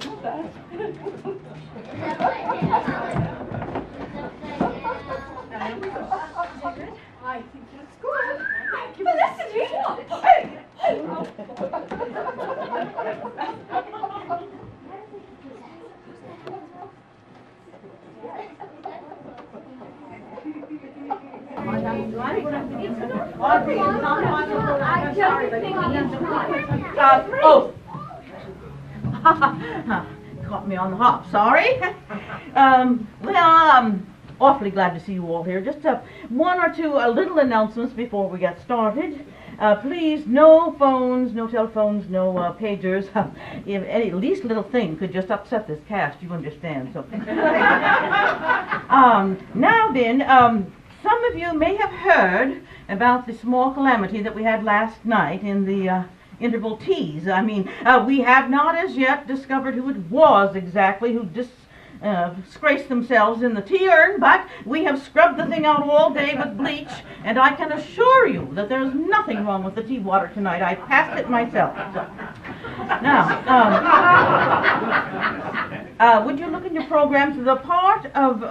not bad. I think that's good. Thank you, Felicity. Hey! Oh! Caught me on the hop, sorry. Awfully glad to see you all here. Just one or two little announcements before we get started. Please, no phones, no telephones, no pagers. If any least little thing could just upset this cast, you understand. So, now then, some of you may have heard about the small calamity that we had last night in the interval teas. I mean, we have not as yet discovered who it was exactly who disgraced themselves in the tea urn, but we have scrubbed the thing out all day with bleach, and I can assure you that there's nothing wrong with the tea water tonight. I passed it myself. So. Now, would you look in your programs? The part of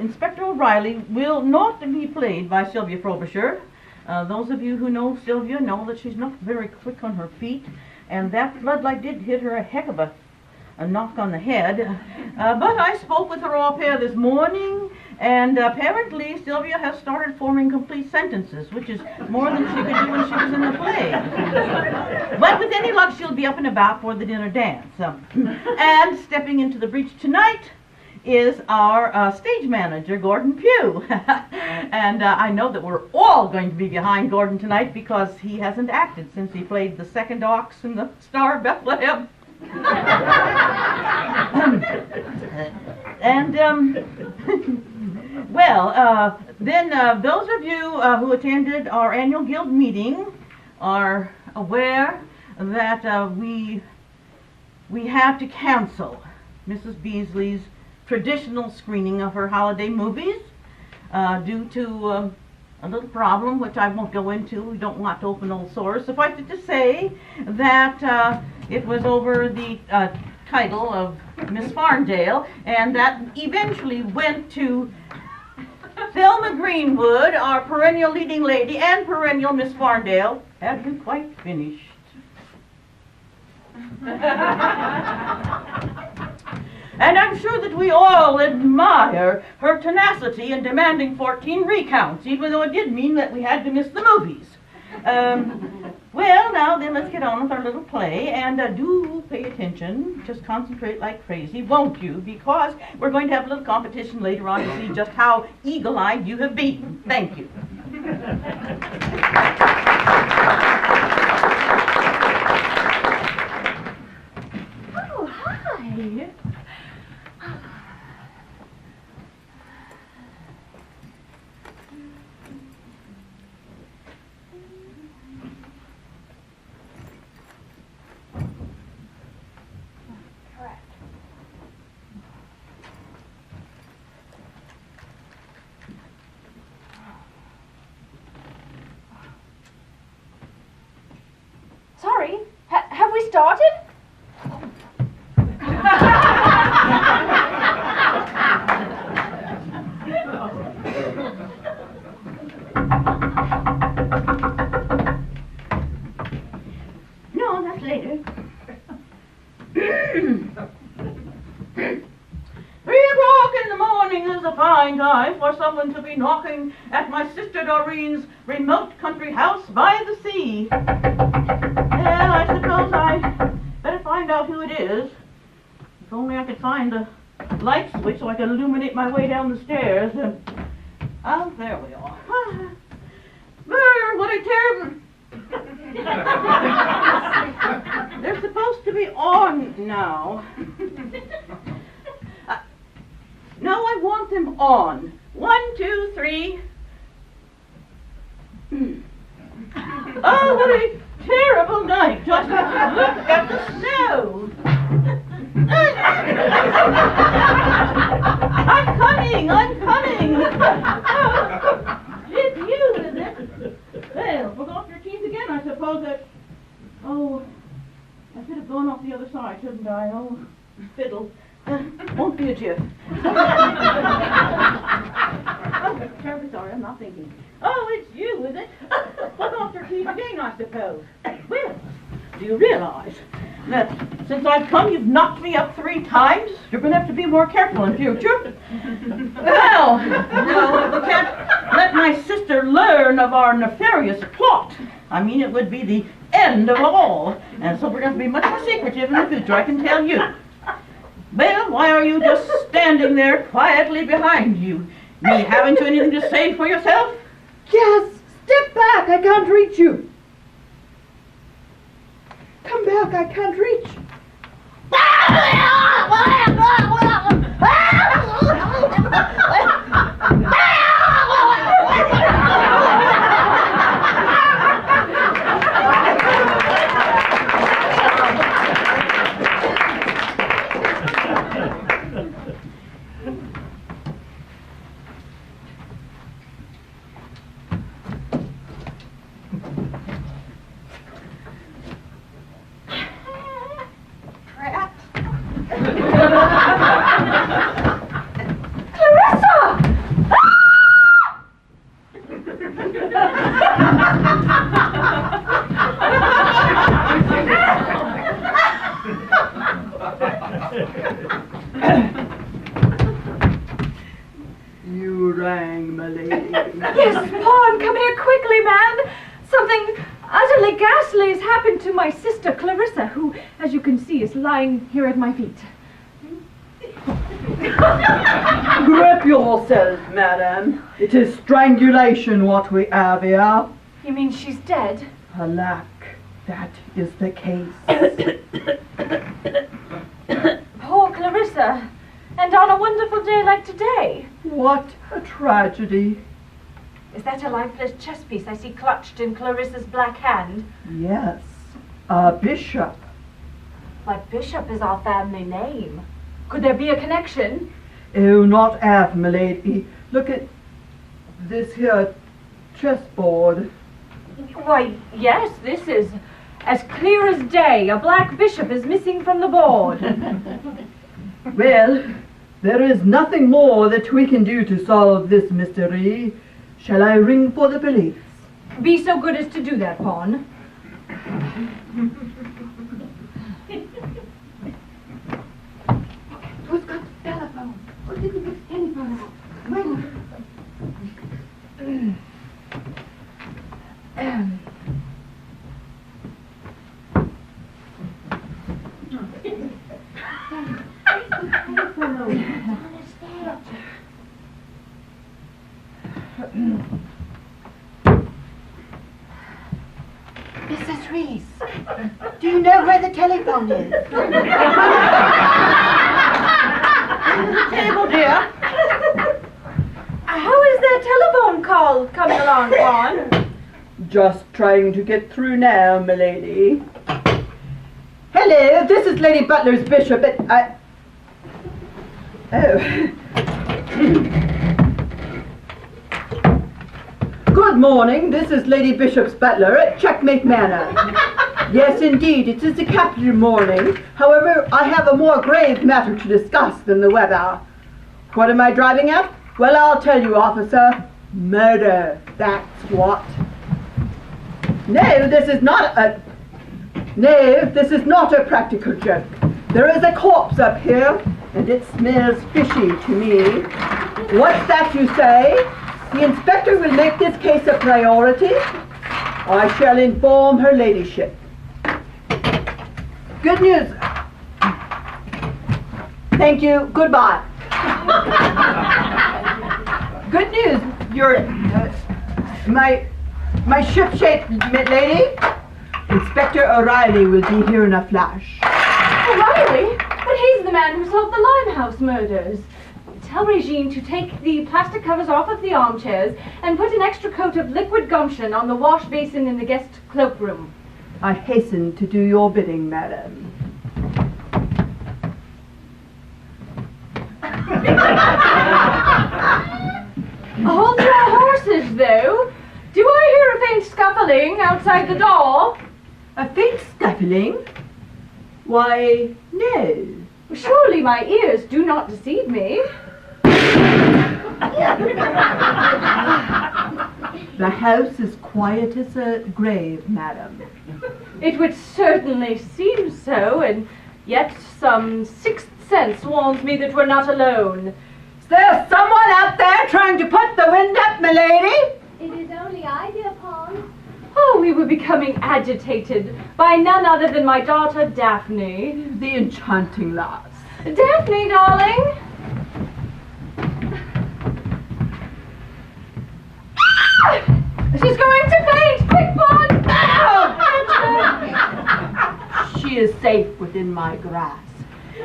Inspector O'Reilly will not be played by Sylvia Frobisher. Those of you who know Sylvia know that she's not very quick on her feet, and that floodlight did hit her a heck of a knock on the head. But I spoke with her off air this morning, and apparently Sylvia has started forming complete sentences, which is more than she could do when she was in the play. But with any luck, she'll be up and about for the dinner dance. And stepping into the breach tonight is our stage manager, Gordon Pugh. And I know that we're all going to be behind Gordon tonight because he hasn't acted since he played the second ox in the Star of Bethlehem. Then those of you who attended our annual guild meeting are aware that we had to cancel Mrs. Beasley's traditional screening of her holiday movies due to a little problem which I won't go into. We don't want to open old sores. Suffice it to say that it was over the title of Miss Farndale, and that eventually went to Thelma Greenwood, our perennial leading lady and perennial Miss Farndale. Have you quite finished? And I'm sure that we all admire her tenacity in demanding 14 recounts, even though it did mean that we had to miss the movies. Well, now then, let's get on with our little play, and do pay attention. Just concentrate like crazy, won't you? Because we're going to have a little competition later on to see just how eagle-eyed you have been. Thank you. Oh, hi. Sorry, have we started? No, that's later. 3 o'clock in the morning is a fine time for someone to be knocking at my sister Doreen's remote country house by the sea. Well, I suppose I better find out who it is. If only I could find the light switch so I could illuminate my way down the stairs. Oh, there we are. Brr, what a terrible... They're supposed to be on now. No, I want them on. 1, 2, 3. Oh, what a terrible night. Just look at the snow. I'm coming. Oh, it's you, is it? Well, forgot your teeth again, I suppose. Oh, I should have gone off the other side, shouldn't I? Oh, fiddle. Won't be a jiff. Oh, terribly sorry, I'm not thinking. Oh, it's you, is it? Well, Dr. Keith again, I suppose. Well, do you realize that since I've come, you've knocked me up 3 times? You're going to have to be more careful in future. Well, no, we can't let my sister learn of our nefarious plot. I mean, it would be the end of all. And so we're going to be much more secretive in the future, I can tell you. Well, why are you just standing there quietly behind you? Me, haven't you anything to say for yourself? Yes, step back, I can't reach you. Come back, I can't reach. You rang, my lady. Yes, Pawn, come here quickly, man. Something utterly ghastly has happened to my sister Clarissa, who, as you can see, is lying here at my feet. Grip yourself, madam. It is strangulation what we have here. You mean she's dead? Alack, that is the case. Poor Clarissa. And on a wonderful day like today. What a tragedy. Is that a lifeless chess piece I see clutched in Clarissa's black hand? Yes, a bishop. But Bishop is our family name. Could there be a connection? Oh, not half, my lady. Look at this here chessboard. Why, yes, this is as clear as day. A black bishop is missing from the board. Well, there is nothing more that we can do to solve this mystery. Shall I ring for the police? Be so good as to do that, Pawn. Who's got the telephone? Who didn't get the telephone out? Mrs. Reese, do you know where the telephone is? Table, dear. How is that telephone call coming along, Pawn? Just trying to get through now, my lady. Hello, this is Lady Butler's bishop at... Oh. Good morning, this is Lady Bishop's butler at Checkmate Manor. Yes, indeed, it is a capital morning. However, I have a more grave matter to discuss than the weather. What am I driving at? Well, I'll tell you, officer. Murder, that's what. No, this is not a practical joke. There is a corpse up here, and it smells fishy to me. What's that you say? The inspector will make this case a priority. I shall inform her ladyship. Good news. Thank you. Goodbye. Good news. Your my ship-shape lady. Inspector O'Reilly will be here in a flash. O'Reilly? But he's the man who solved the Limehouse murders. Tell Regine to take the plastic covers off of the armchairs and put an extra coat of liquid gumption on the wash basin in the guest cloakroom. I hasten to do your bidding, madam. Hold your horses, though. Do I hear a faint scuffling outside the door? A faint scuffling? Why, no. Surely my ears do not deceive me. The house is quiet as a grave, madam. It would certainly seem so, and yet some sixth sense warns me that we're not alone. Is there someone out there trying to put the wind up, milady? It is only I, dear Paul. Oh, we were becoming agitated by none other than my daughter Daphne. The enchanting lass. Daphne, darling. She's going to faint! Quick, Paul! She is safe within my grasp.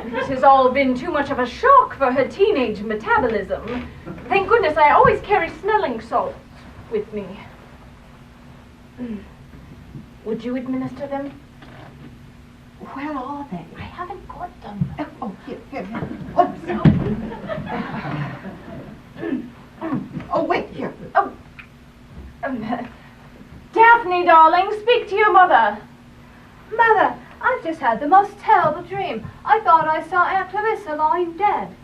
This has all been too much of a shock for her teenage metabolism. Thank goodness I always carry smelling salts with me. Would you administer them? Where are they? I haven't got them. Oh, here. Oh, no. Oh, wait, here. Oh. Daphne, darling, speak to your mother. Mother, I've just had the most terrible dream. I thought I saw Aunt Clarissa lying dead.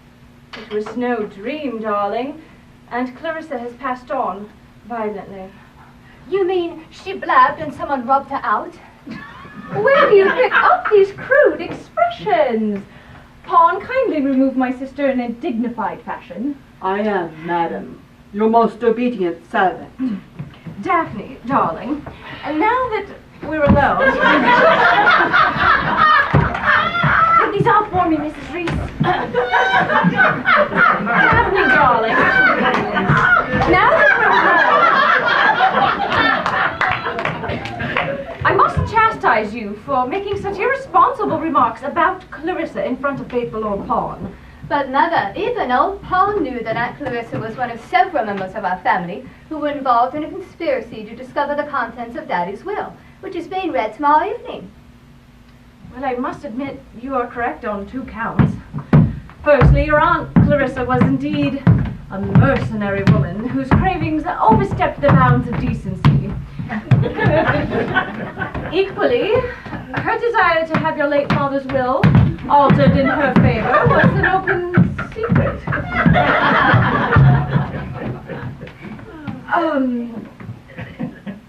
It was no dream, darling. Aunt Clarissa has passed on violently. You mean she blabbed and someone rubbed her out? Where do you pick up these crude expressions? Pawn, kindly remove my sister in a dignified fashion. I am, madam, your most obedient servant. Daphne, darling, and now that we're alone... Take these off for me, Mrs. Reese. Daphne, darling, now that we're alone... I must chastise you for making such irresponsible remarks about Clarissa in front of faithful old Pawn. But Mother, even old Paul knew that Aunt Clarissa was one of several members of our family who were involved in a conspiracy to discover the contents of Daddy's will, which is being read tomorrow evening. Well, I must admit you are correct on 2 counts. Firstly, your Aunt Clarissa was indeed a mercenary woman whose cravings overstepped the bounds of decency. Equally, her desire to have your late father's will altered in her favor was an open secret.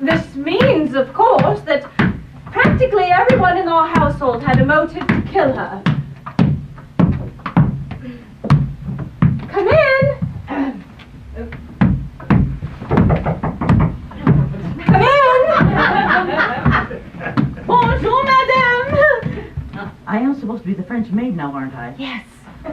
This means, of course, that practically everyone in our household had a motive to kill her. Come in! Come in! Bonjour, madame! I am supposed to be the French maid now, aren't I? Yes.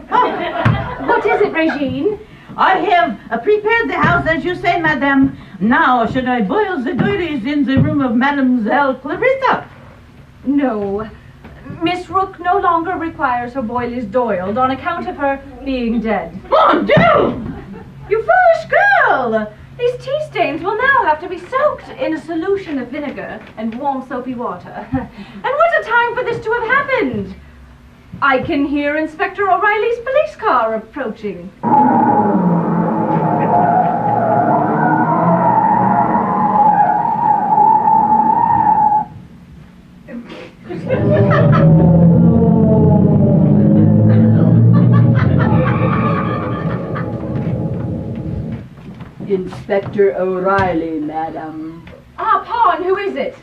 What is it, Regine? I have prepared the house as you say, madame. Now, should I boil the doilies in the room of Mademoiselle Clarissa? No. Miss Rook no longer requires her boilies doiled on account of her being dead. Mon Dieu! You foolish girl! These tea stains will now have to be soaked in a solution of vinegar and warm soapy water. And what a time for this to have happened! I can hear Inspector O'Reilly's police car approaching. Inspector O'Reilly, madam. Ah, Pawn, who is it?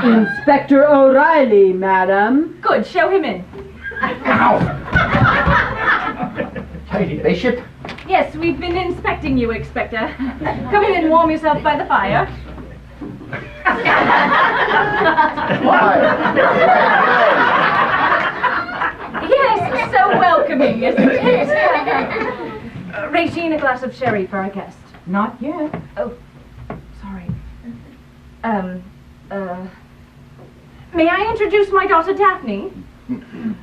Inspector O'Reilly, madam. Good, show him in. Lady Bishop? Yes, we've been inspecting you, Inspector. Come in and warm yourself by the fire. Yes, so welcoming, isn't it? Regine, a glass of sherry for our guest. Not yet. Oh, sorry. May I introduce my daughter Daphne?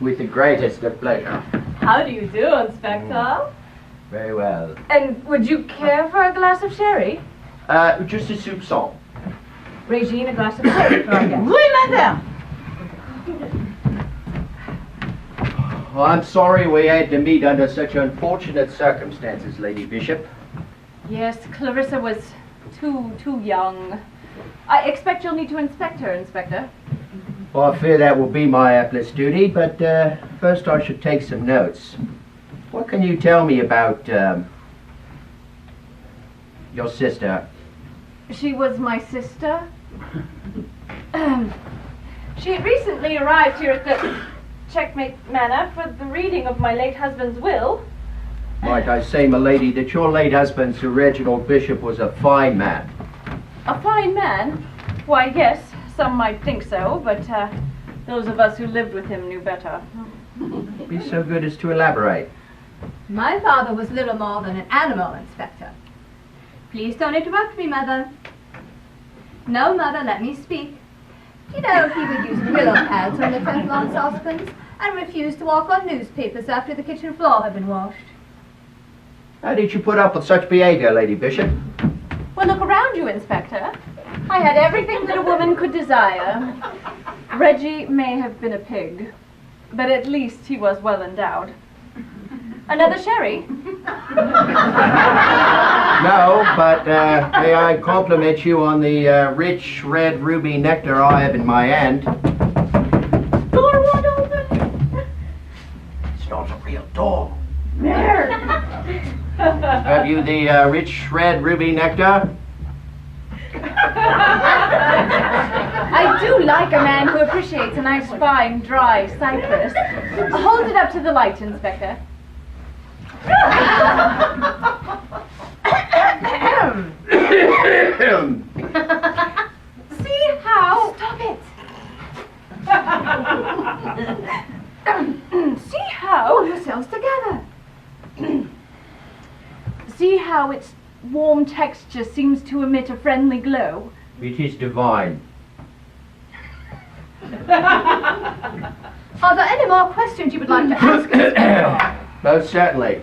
With the greatest of pleasure. How do you do, Inspector? Very well. And would you care for a glass of sherry? Just a soupçon. Regine, a glass of sherry for our guest. Oui, madame. Well, I'm sorry we had to meet under such unfortunate circumstances, Lady Bishop. Yes, Clarissa was too young. I expect you'll need to inspect her, Inspector. Well, I fear that will be my hapless duty, but first I should take some notes. What can you tell me about your sister? She was my sister. She had recently arrived here at the Checkmate Manor for the reading of my late husband's will. Might I say, my lady, that your late husband, Sir Reginald Bishop, was a fine man. A fine man? Why, yes, some might think so, but those of us who lived with him knew better. Be so good as to elaborate. My father was little more than an animal, Inspector. Please don't interrupt me, Mother. No, Mother, let me speak. You know, he would use Brillo pads on the Teflon saucepans and refuse to walk on newspapers after the kitchen floor had been washed. How did you put up with such behavior, Lady Bishop? Well, look around you, Inspector. I had everything that a woman could desire. Reggie may have been a pig, but at least he was well endowed. Another sherry? No, but may I compliment you on the rich red ruby nectar I have in my hand? Door won't open. It's not a real door. There. Have you the rich red ruby nectar? I do like a man who appreciates a nice, fine, dry cypress. Hold it up to the light, Inspector. See how... Stop it! See how... Pull yourselves together. See how its warm texture seems to emit a friendly glow? It is divine. Are there any more questions you would like to ask, Inspector? Most certainly.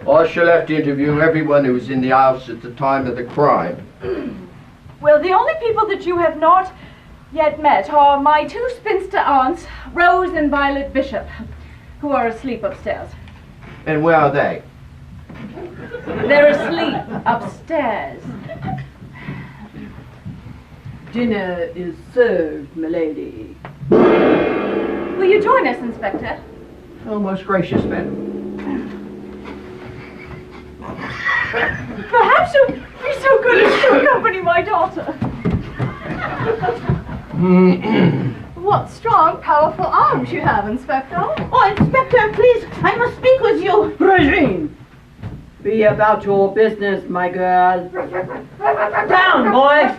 I shall have to interview everyone who was in the house at the time of the crime. Well, the only people that you have not yet met are my two spinster aunts, Rose and Violet Bishop, who are asleep upstairs. And where are they? They're asleep upstairs. Dinner is served, milady. Will you join us, Inspector? Oh, most gracious, madam. Perhaps you'll be so good as to accompany my daughter. What strong, powerful arms you have, Inspector. Oh, Inspector, please, I must speak with you. Regine! Be about your business, my girl. Down, boy!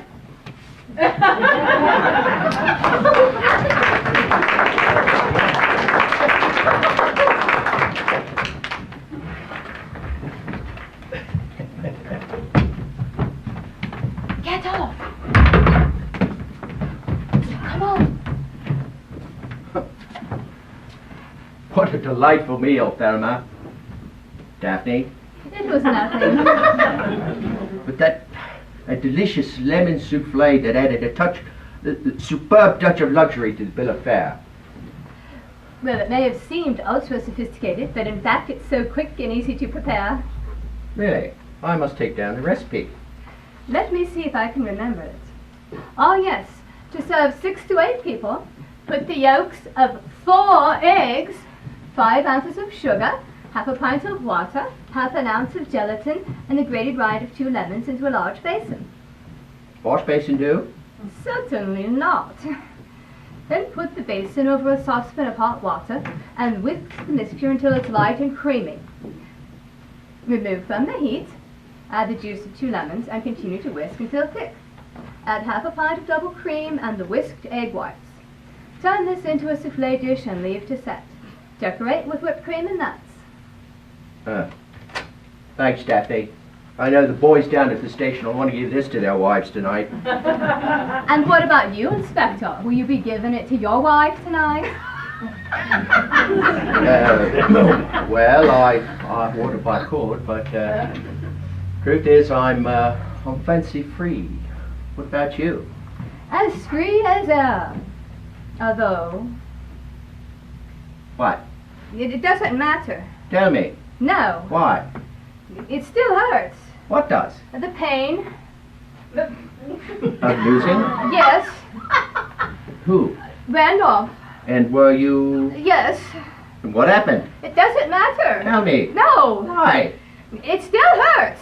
Get off. Come on. What a delightful meal, Thelma. Daphne. It was nothing. But that delicious lemon souffle that added a touch, the superb touch of luxury to the bill of fare. Well, it may have seemed ultra sophisticated, but in fact it's so quick and easy to prepare. Really? I must take down the recipe. Let me see if I can remember it. Oh yes, to serve 6 to 8 people, put the yolks of 4 eggs, 5 ounces of sugar, half a pint of water, half an ounce of gelatin, and the grated rind of 2 lemons into a large basin. Wash basin do? Certainly not. Then put the basin over a saucepan of hot water and whisk the mixture until it's light and creamy. Remove from the heat, add the juice of 2 lemons and continue to whisk until thick. Add half a pint of double cream and the whisked egg whites. Turn this into a souffle dish and leave to set. Decorate with whipped cream and nuts. Thanks, Daphne. I know the boys down at the station will want to give this to their wives tonight. And what about you, Inspector? Will you be giving it to your wife tonight? Well, I would if I could, but truth is I'm fancy free. What about you? As free as air. Although, What? it doesn't matter. Tell me. No, Why? it still hurts. What does? The pain. Of losing? Yes, Who? Randolph. And were you... Yes, What happened? it doesn't matter. Tell me. No, Why? it still hurts.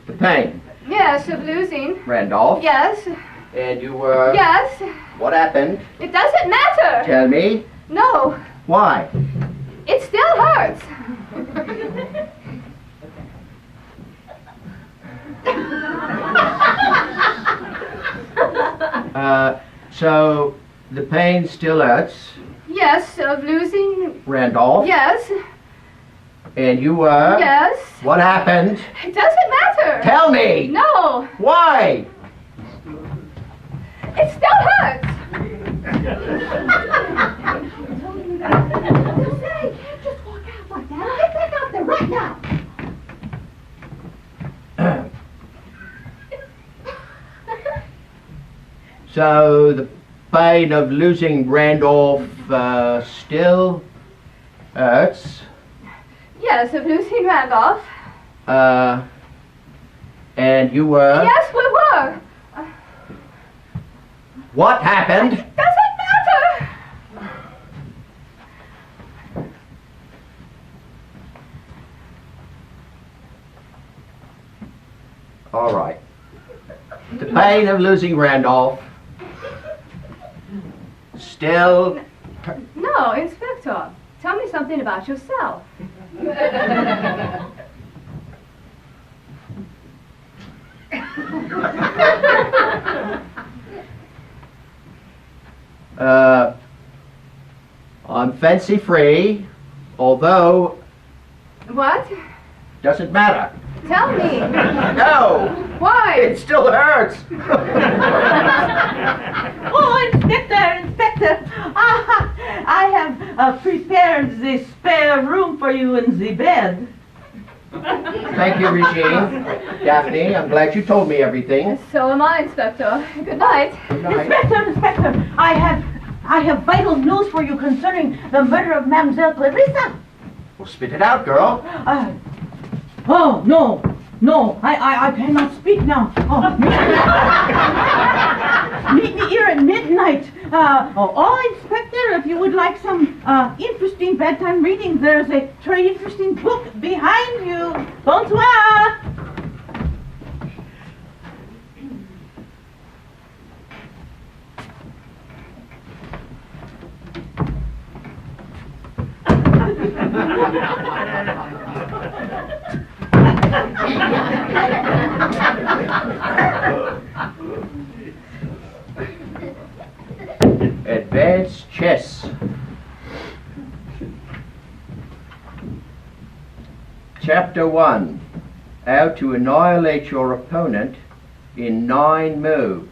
The pain. Yes, of losing. Randolph? Yes, And you were... yes, What happened? it doesn't matter. Tell me. No, Why? it still hurts. So the pain still hurts. Yes, of losing. Randolph? Yes, And you were... yes, What happened? it doesn't matter. Tell me! No, Why? it still hurts. Say, you can't just walk out like that. Get back out there right now. So the pain of losing Randolph still hurts. Yes, of losing Randolph. And you were... Yes, we were. What happened? Doesn't matter. All right. The pain of losing Randolph still... No, Inspector. Tell me something about yourself. I'm fancy free, although What? doesn't matter. Tell me. No, Why? it still hurts. Oh, Inspector! I have prepared the spare room for you in the bed. Thank you, Regine. Daphne, I'm glad you told me everything. So am I, Inspector. Good night. Good night. Inspector, I have vital news for you concerning the murder of Mademoiselle Clarissa. Well, spit it out, girl. Oh, no, I cannot speak now. Oh, meet me here at midnight. Inspector, if you would like some interesting bedtime reading, there's a very interesting book behind you. Bonsoir. Advanced chess. Chapter 1. How to annihilate your opponent in 9 moves.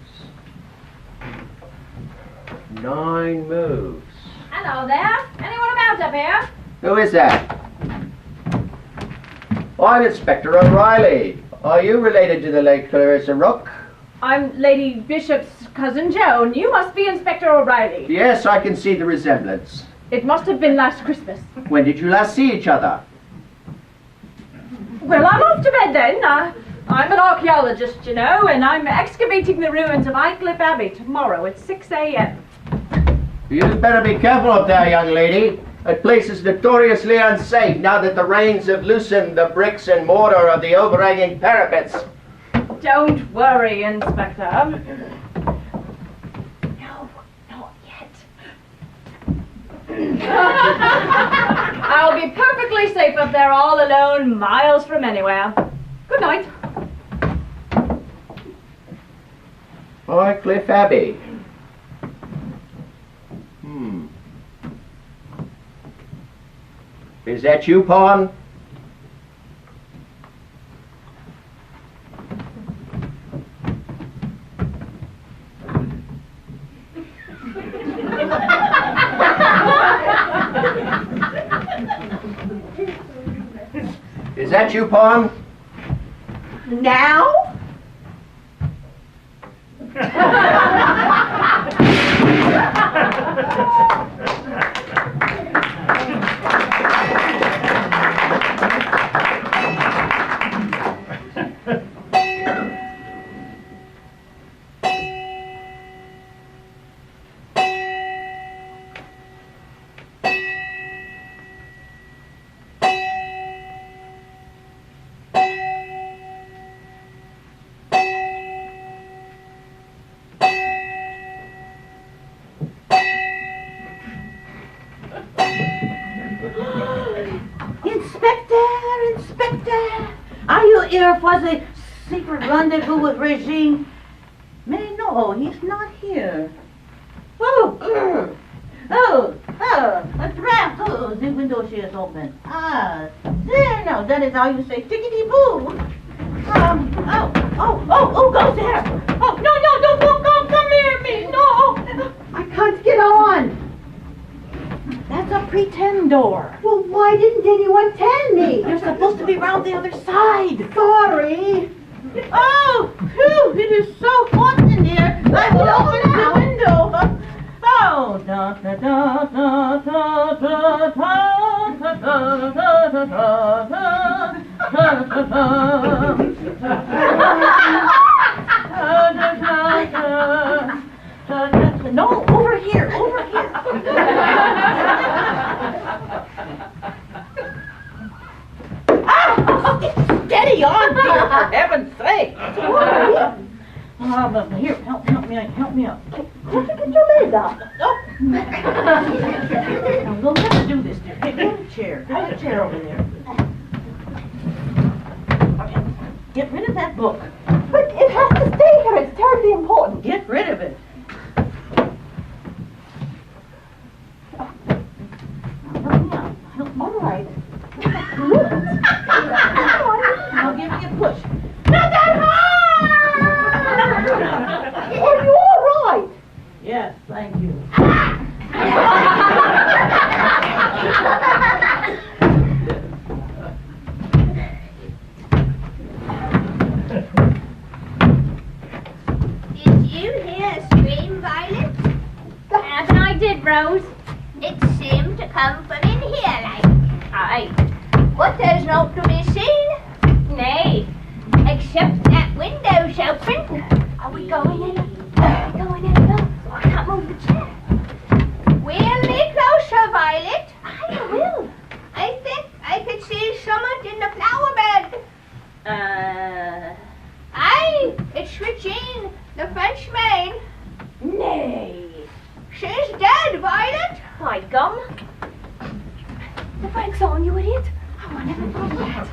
9 moves. Hello there. Anyone about up here? Who is that? I'm Inspector O'Reilly. Are you related to the late Clarissa Rook? I'm Lady Bishop's cousin Joan. You must be Inspector O'Reilly. Yes, I can see the resemblance. It must have been last Christmas. When did you last see each other? Well, I'm off to bed then. I'm an archaeologist, you know, and I'm excavating the ruins of Highcliffe Abbey tomorrow at 6 a.m. You'd better be careful up there, young lady. That place is notoriously unsafe now that the rains have loosened the bricks and mortar of the overhanging parapets. Don't worry, Inspector. No, not yet. I'll be perfectly safe up there all alone, miles from anywhere. Good night. Highcliffe Abbey. Is that you, Pawn? Is that you, Pawn? Now? Inspector! Are you here for the secret rendezvous with Regine? Mais no, he's not here. Oh, a draft. Oh, the window she is open. Ah, there, now, that is how you say tickety-boo. Go there. Oh, no, don't come near me, no. I can't get on. That's a pretend door. Well, why didn't anyone tell me? You're supposed to be round the other side. Sorry. Oh, phew, it is so hot in here. I will open the window. Oh, da da da da da da da da da. No, over here. Steady on, dear, for heaven's sake. Here, help me up. Can't you get your legs up? Oh. Now, we'll never do this, dear. Hey, get a chair. Have a chair over there. Okay. Get rid of that book. But it has to stay here. It's terribly important. Get rid of it. Now, help me out. All right. Now give me a push. Not that hard! Are you all right? Yes, thank you. Did you hear a scream, Violet? I did, Rose. It seemed to come from in here, like. Aye. But there's not to be seen, Nay. except that window's open. Are we going in? Are we going in? No. I can't move the chair. Wheel me closer, Violet. I will. I think I could see someone in the flower bed. Aye, it's Regine, the French maid. Nay. She's dead, Violet. By gum. The brakes on, you idiot. Oh, I never thought of that.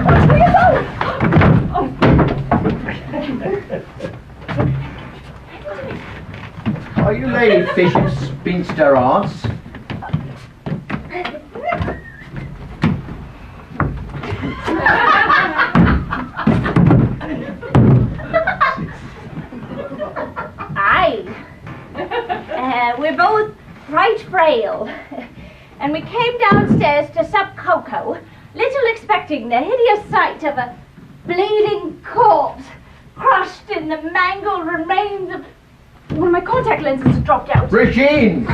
Where you going? Are you Lady Bishop's spinster aunts? Aye. We're both right frail. And we came downstairs to sup cocoa, little expecting the hideous sight of a bleeding corpse crushed in the mangled remains of... One of my contact lenses had dropped out. Regine!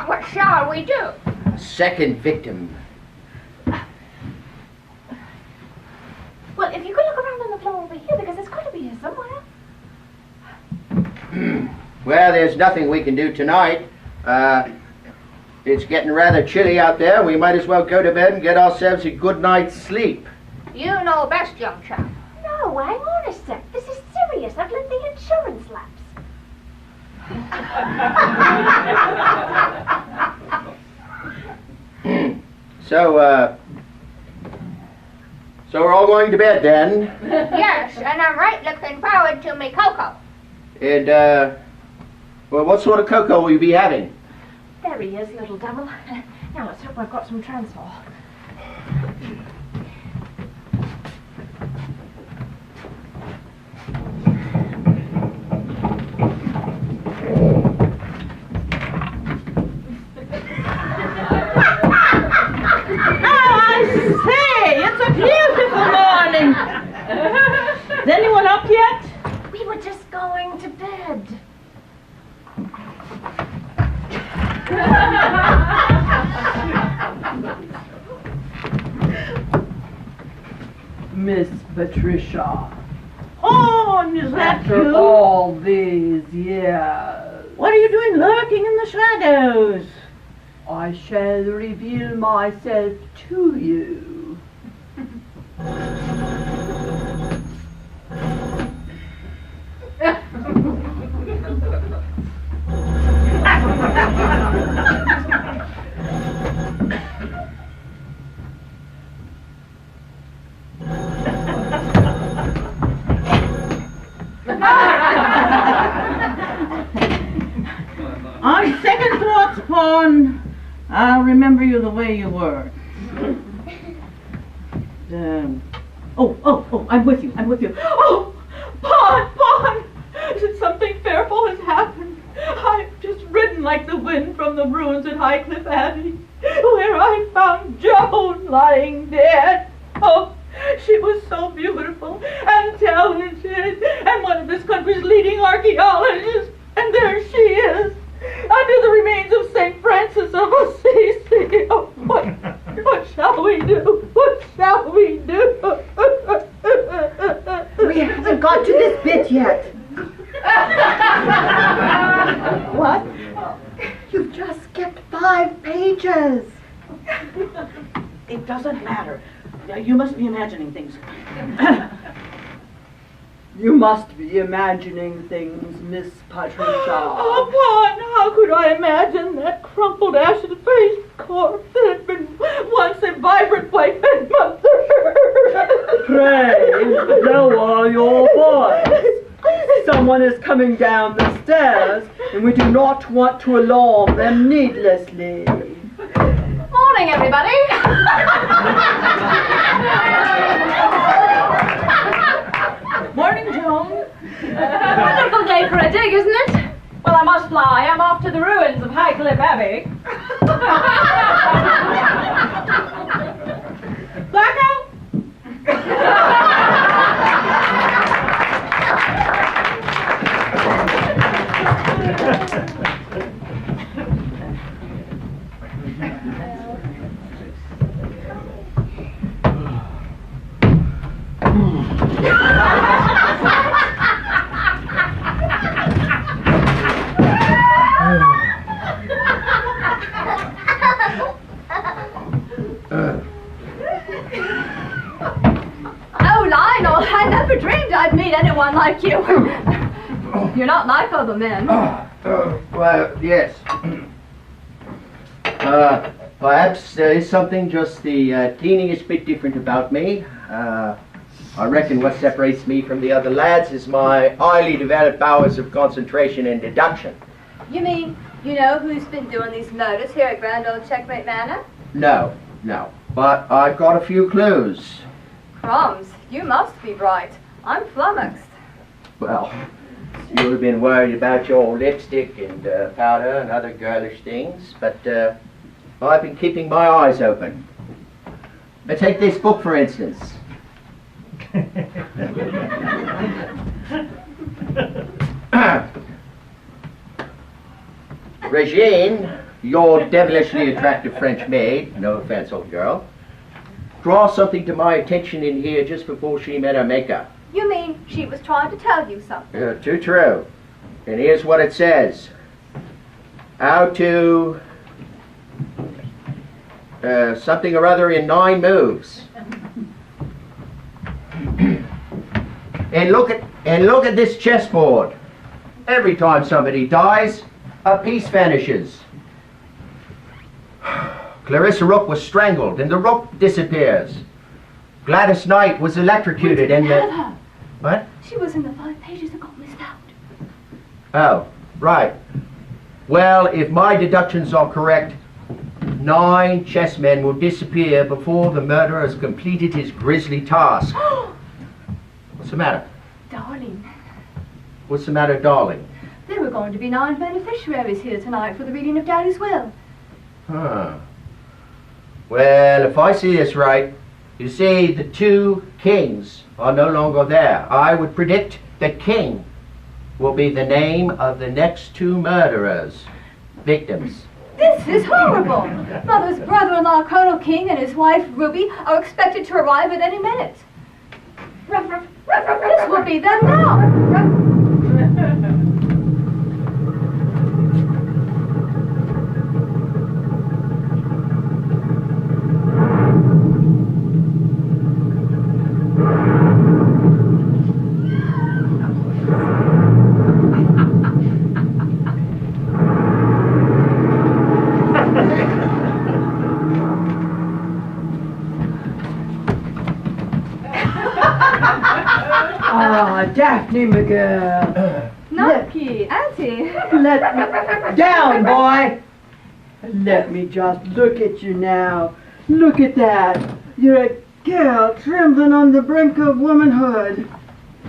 What shall we do? Second victim. Well, if you could look around on the floor over here, because it's got to be here somewhere. Well, there's nothing we can do tonight. It's getting rather chilly out there. We might as well go to bed and get ourselves a good night's sleep. You know best, young chap. No, hang on a sec. This is serious. I've let the insurance lapse. So we're all going to bed then. Yes, and I'm right looking forward to me cocoa. And, well, what sort of cocoa will you be having? There he is, little devil. Now let's hope I've got some transfer. Miss Patricia. Oh, is that After you? all these years, What are you doing lurking in the shadows? I shall reveal myself to you. On second thoughts, Pawn, I'll remember you the way you were. I'm with you. Oh, Pawn! Something fearful has happened. I've just ridden like the wind from the ruins at Highcliffe Abbey, where I found Joan lying dead. Oh, she was so beautiful and talented, and one of this country's leading archaeologists, and there she is, under the remains of St. Francis of Assisi. Oh, what shall we do? What shall we do? We haven't got to this bit yet. What? You've just skipped 5 pages. It doesn't matter. You must be imagining things. You must be imagining things, Miss Patricia. Oh, Pawn, how could I imagine that crumpled, ashen-faced corpse that had been once a vibrant wife and mother? Pray, lower your voice. Someone is coming down the stairs, and we do not want to alarm them needlessly. Morning, everybody. Morning, Joan. Wonderful day for a dig, isn't it? Well, I must fly. I'm off to the ruins of Highcliffe Abbey. Blackout? Oh, Lionel, I never dreamed I'd meet anyone like you. You're not like other men. Well, yes. Perhaps there is something just the teeniest bit different about me. I reckon what separates me from the other lads is my highly developed powers of concentration and deduction. You mean, you know who's been doing these murders here at Grand Old Checkmate Manor? No. But I've got a few clues. Crumbs, you must be bright. I'm flummoxed. Well, you'd have been worried about your lipstick and powder and other girlish things, but I've been keeping my eyes open. Take this book, for instance. Regine, your devilishly attractive French maid, no offense, old girl, draw something to my attention in here just before she met her maker. You mean she was trying to tell you something? Too true. And here's what it says. How to... something or other in 9 moves. And look at this chessboard. Every time somebody dies, a piece vanishes. Clarissa Rook was strangled, and the rook disappears. Gladys Knight was electrocuted, and the... What? She was in the 5 pages that got missed out. Oh, right. Well, if my deductions are correct, 9 chessmen will disappear before the murderer has completed his grisly task. What's the matter? Darling, What's the matter, darling? there were going to be 9 beneficiaries here tonight for the reading of Daddy's will. Huh. Well, if I see this right, you see the 2 kings are no longer there. I would predict the king will be the name of the next 2 murderers, victims. This is horrible. Mother's brother-in-law, Colonel King, and his wife, Ruby, are expected to arrive at any minute. This will be them now. Ah, Daphne McGill. Nucky, Auntie. Let me down, boy. Let me just look at you now. Look at that. You're a girl trembling on the brink of womanhood.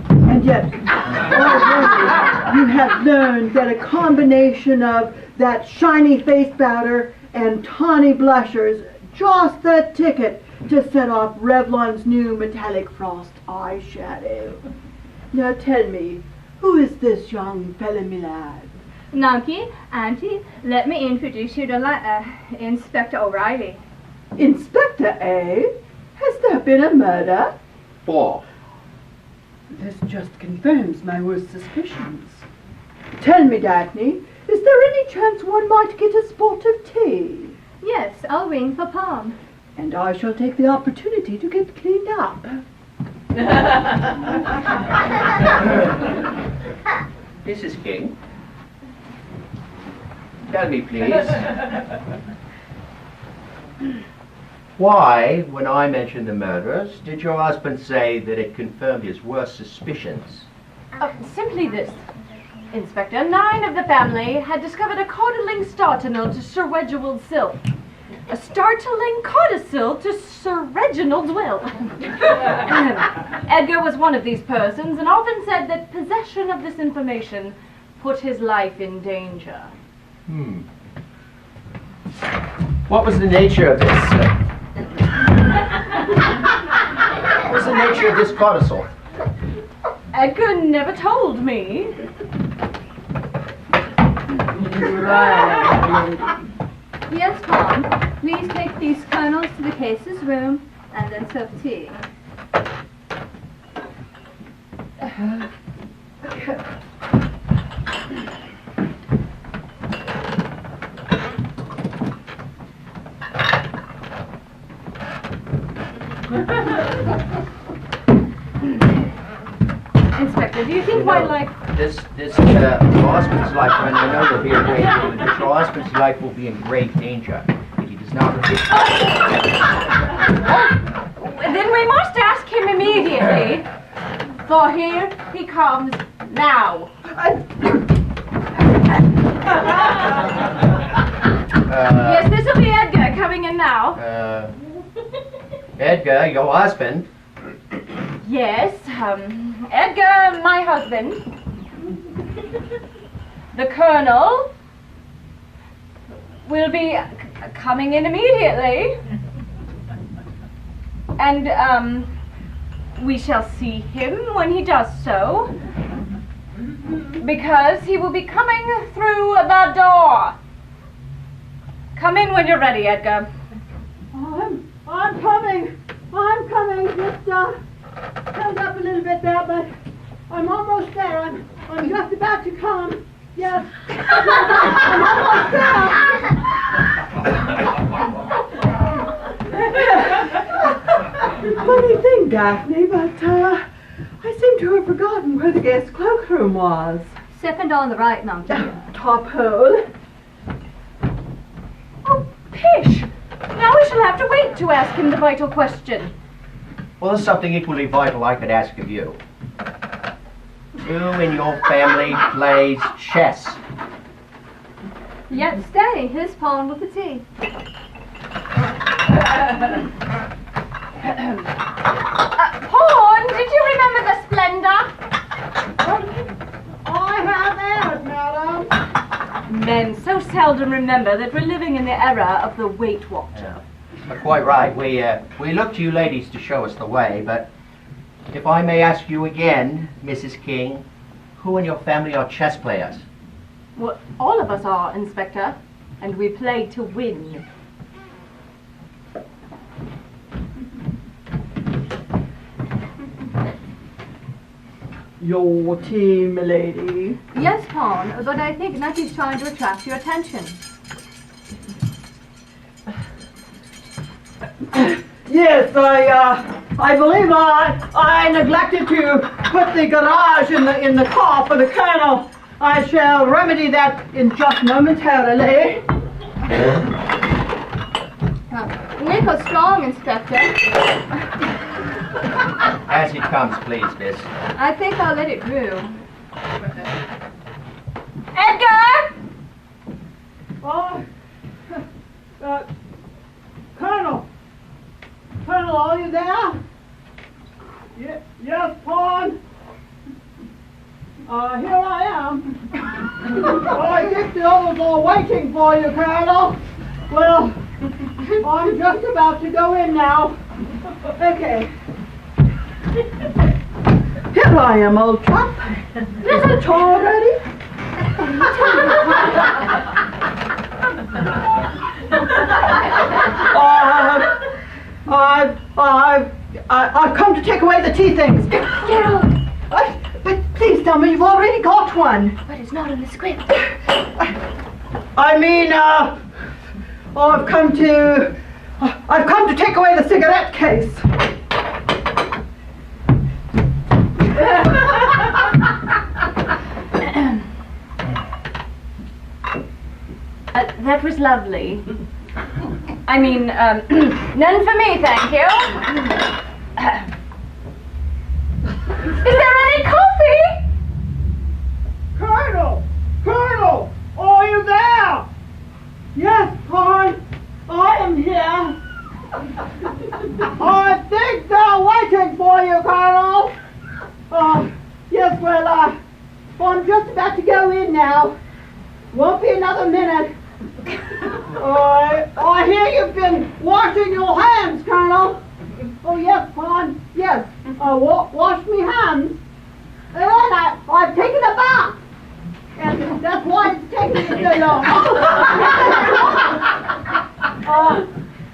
And yet, already you have learned that a combination of that shiny face powder and tawny blushers just the ticket to set off Revlon's new metallic frost eyeshadow. Now tell me, who is this young fella, me lad? Nucky, Auntie, let me introduce you to Inspector O'Reilly. Inspector, eh? Has there been a murder? 4. This just confirms my worst suspicions. Tell me, Daphne, is there any chance one might get a spot of tea? Yes, I'll ring for Palm. And I shall take the opportunity to get cleaned up. Mrs. King, tell me, please. Why, when I mentioned the murders, did your husband say that it confirmed his worst suspicions? Simply this. Inspector, 9 of the family had discovered a codling startinel to Sir Reginald's silk. A startling codicil to Sir Reginald's will. Edgar was one of these persons and often said that possession of this information put his life in danger. What was the nature of this? What was the nature of this codicil? Edgar never told me. Yes, Palm. Please take these kernels to the case's room and then serve tea. Inspector, do you think my life... Your husband's life, and I know you'll be in great danger, but your husband's life will be in great danger if he does not repeat. Then we must ask him immediately. For here he comes now. Yes, this will be Edgar coming in now. Edgar, your husband. Yes, Edgar, my husband. The Colonel will be coming in immediately. And, we shall see him when he does so. Because he will be coming through the door. Come in when you're ready, Edgar. I'm coming. I'm coming. Just held up a little bit there, but I'm almost there. I'm just about to come. Yes. I'm almost there. Funny thing, Daphne, but I seem to have forgotten where the guest cloakroom was. Second on the right, Monkey. Top hole. Oh, pish! Now we shall have to wait to ask him the vital question. Well, there's something equally vital I could ask of you. Who in your family plays chess? Yes, stay. Here's Pawn with the tea. Pawn, did you remember the splendor? I have heirs, madam. Men so seldom remember that we're living in the era of the Weight Watcher. Quite right. We look to you ladies to show us the way, but if I may ask you again, Mrs. King, who in your family are chess players? Well, all of us are, Inspector, and we play to win. Your tea, milady. Yes, Pawn, but I think Nucky's trying to attract your attention. Yes, I believe I neglected to put the garage in the car for the colonel. I shall remedy that in just momentarily. Make her strong, Inspector. As it comes, please, miss. I think I'll let it brew. Edgar! Colonel, are you there? Yes, Pawn. Here I am. I think the others are waiting for you, Colonel. Well, I'm just about to go in now. Okay. Here I am, old chap. Is the tar ready? I've come to take away the tea things. Gerald! But please tell me you've already got one. But it's not in the script. I mean, I've come to take away the cigarette case. That was lovely. I mean, none for me, thank you. Is there any coffee? Colonel, are you there? Yes, Pawn, I am here. I think they're waiting for you, Colonel. Yes, well, I'm just about to go in now. Won't be another minute. I hear you've been washing your hands, Colonel. Oh, yes, Pawn, yes. Wash me hands. And I've taken a bath. And that's why it's taking me so long.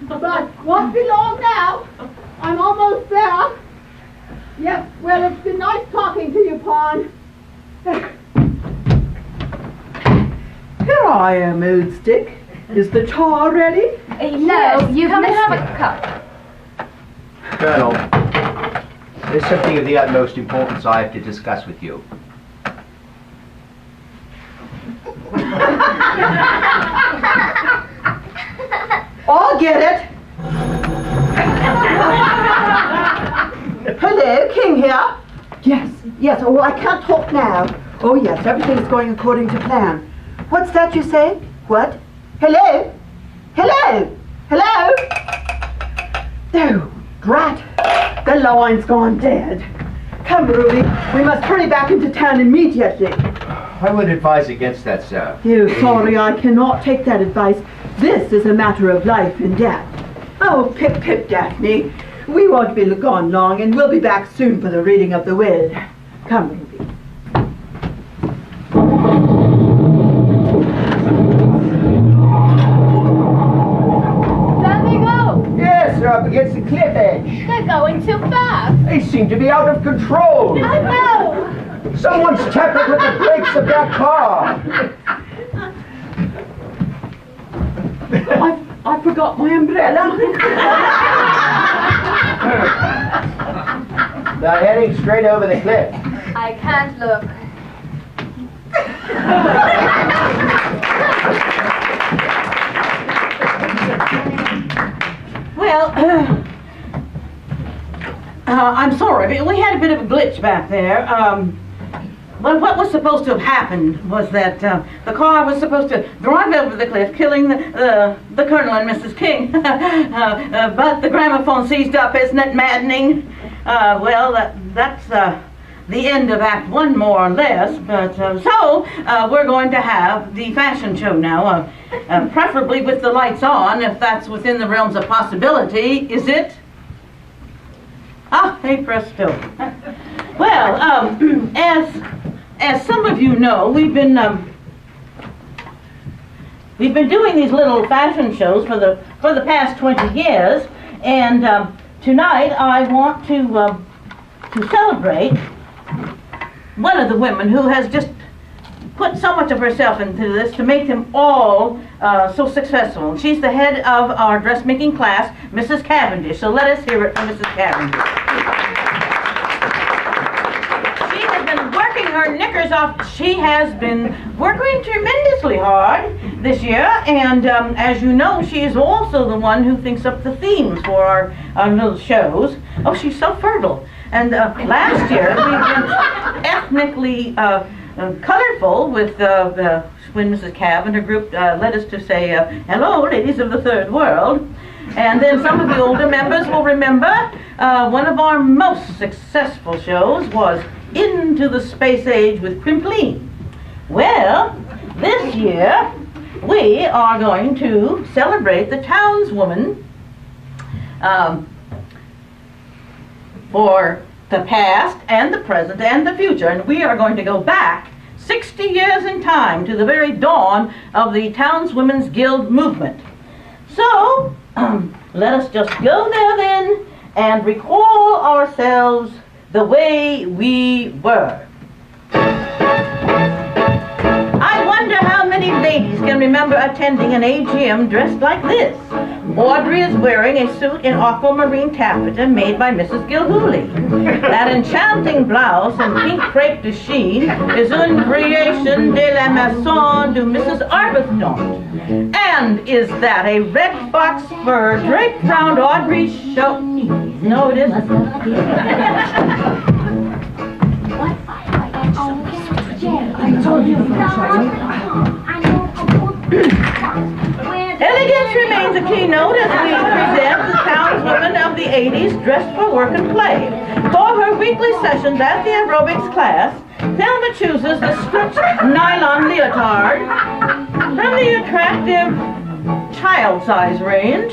But won't be long now. I'm almost there. Yes, well, it's been nice talking to you, Pawn. Here I am, old stick. Is the tar ready? No, you've come and missed have it. a cup. Colonel, there's something of the utmost importance I have to discuss with you. I'll get it. Hello, King here. Yes. Oh, I can't talk now. Oh, yes, everything's going according to plan. What's that you say? What? Hello? No, drat. The line's gone dead. Come, Ruby, we must hurry back into town immediately. I would advise against that, sir. Oh, sorry, I cannot take that advice. This is a matter of life and death. Oh, pip, pip, Daphne. We won't be gone long, and we'll be back soon for the reading of the will. Come, Ruby. There they go. Yes, they're up against the cliff edge. They're going too fast. They seem to be out of control. I know. Someone's tampered with the brakes of their car. I forgot my umbrella. They're heading straight over the cliff. I can't look. Well, I'm sorry, but we had a bit of a glitch back there. Well, what was supposed to have happened was that the car was supposed to drive over the cliff, killing the Colonel and Mrs. King. But the gramophone seized up. Isn't it maddening? Well, that's the end of Act 1, more or less. But so we're going to have the fashion show now, preferably with the lights on, if that's within the realms of possibility. Is it? Ah, hey presto. Well, as some of you know, we've been doing these little fashion shows for the past 20 years, and tonight I want to celebrate one of the women who has just put so much of herself into this to make them all so successful. She's the head of our dressmaking class, Mrs. Cavendish. So let us hear it from Mrs. Cavendish. She has been working her knickers off. She has been working tremendously hard this year, and as you know, she is also the one who thinks up the themes for our little shows. Oh, she's so fertile. And last year we went ethnically colorful with when Mrs. Cav and her group led us to say, hello, ladies of the third world. And then some of the older members will remember one of our most successful shows was Into the Space Age with Crimpline. Well, this year we are going to celebrate the townswoman for the past and the present and the future, and we are going to go back 60 years in time to the very dawn of the Townswomen's Guild movement. So, let us just go there then and recall ourselves the way we were. I wonder how many ladies can remember attending an AGM dressed like this. Audrey is wearing a suit in aquamarine taffeta made by Mrs. Gilhooly. That enchanting blouse and pink crepe de chine is une création de la maison de Mrs. Arbuthnot. And is that a red fox fur draped round Audrey's show? No, it isn't. Elegance remains a keynote as we present the townswomen of the 80s dressed for work and play. For her weekly sessions at the aerobics class, Thelma chooses the stretched nylon leotard from the attractive child-size range.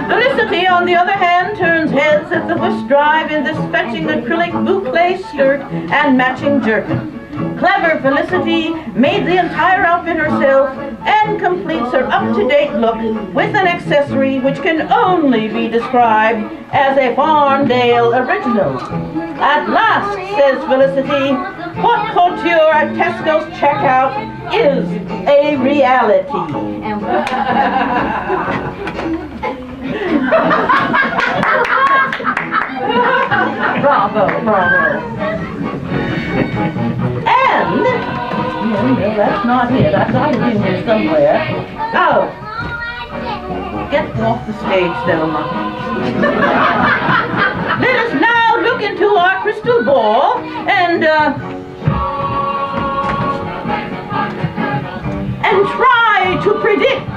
Felicity, on the other hand, turns heads at the whisk drive in this fetching acrylic boucle skirt and matching jerkin. Clever Felicity made the entire outfit herself and completes her up-to-date look with an accessory which can only be described as a Farndale original. At last, says Felicity, haute couture at Tesco's checkout is a reality. Bravo, bravo. And, no, that's not it. I've got it in here somewhere. Oh, get off the stage, Thelma. Let us now look into our crystal ball and try to predict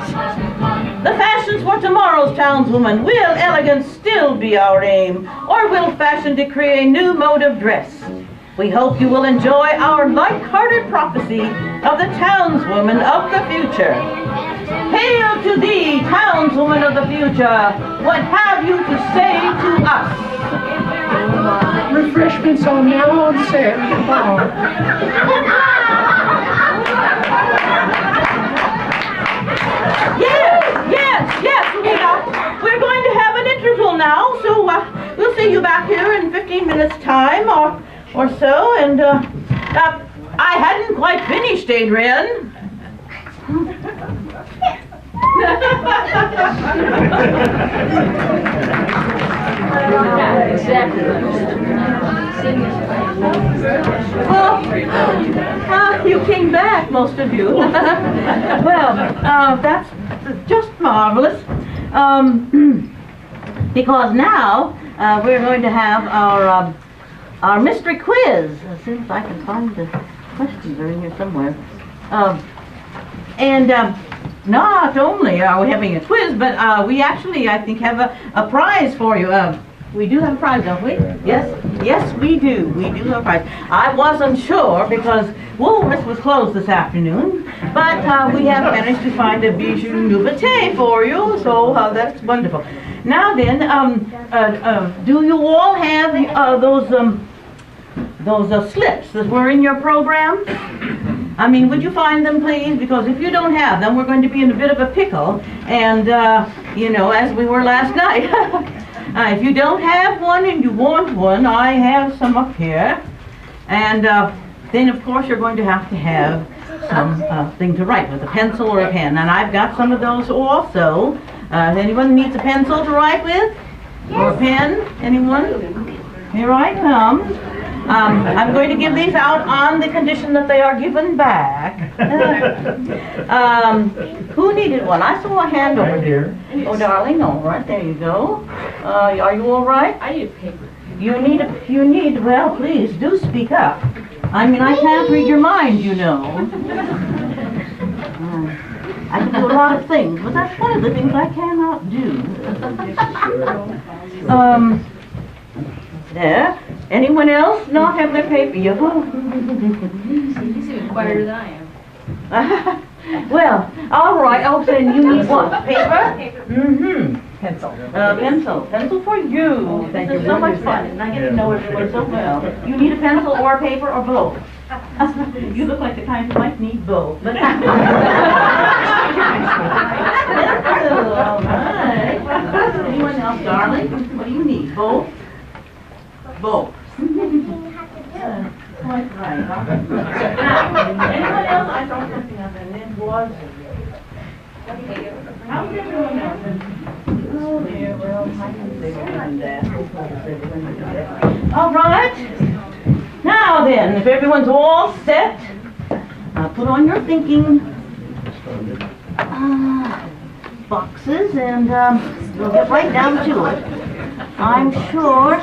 the fashions for tomorrow's townswoman. Will elegance still be our aim, or will fashion decree a new mode of dress? We hope you will enjoy our light-hearted prophecy of the townswoman of the future. Hail to thee, townswoman of the future! What have you to say to us? Refreshments are now on sale at the bar. Yes, we're going to have an interval now, so we'll see you back here in 15 minutes' time or so, and I hadn't quite finished, Adrian. Well, you came back, most of you. Well, that's just marvelous, because now we're going to have our mystery quiz. As soon as I can find the questions, are in here somewhere. Not only are we having a quiz, but we actually, I think, have a prize for you. We do have a prize, don't we? Yes, we do. We do have a prize. I wasn't sure because Woolworths was closed this afternoon, but we have managed to find a bijou nouveauté for you, so that's wonderful. Now then, do you all have those slips that were in your program? I mean, would you find them, please? Because if you don't have them, we're going to be in a bit of a pickle, and, you know, as we were last night. If you don't have one and you want one, I have some up here. And then of course you're going to have some thing to write with, a pencil or a pen. And I've got some of those also. Anyone needs a pencil to write with? Or a pen? Anyone? Here I come. I'm going to give these out on the condition that they are given back. Who needed one? I saw a hand over here. Oh, darling, all right, there you go. Are you all right? I need paper. You need, well, please, do speak up. I mean, I can't read your mind, you know. I can do a lot of things, but that's one of the things I cannot do. There. Anyone else not have their paper? You? He's even quieter than I am. Well, all right. Oh, then you need what? Paper? Mm-hmm. Pencil. Pencil for you. Thank This you. is so much fun, and I get to know everyone so well. You need a pencil or a paper or both? You look like the kind who might need both. But all right. Anyone else, darling? What do you need? Both? Both. Quite right. Anyone else? I saw something on the name was. How's everyone else? Oh dear, well, I can say that. All right. Now then, if everyone's all set, put on your thinking boxes and we'll get right down to it. I'm sure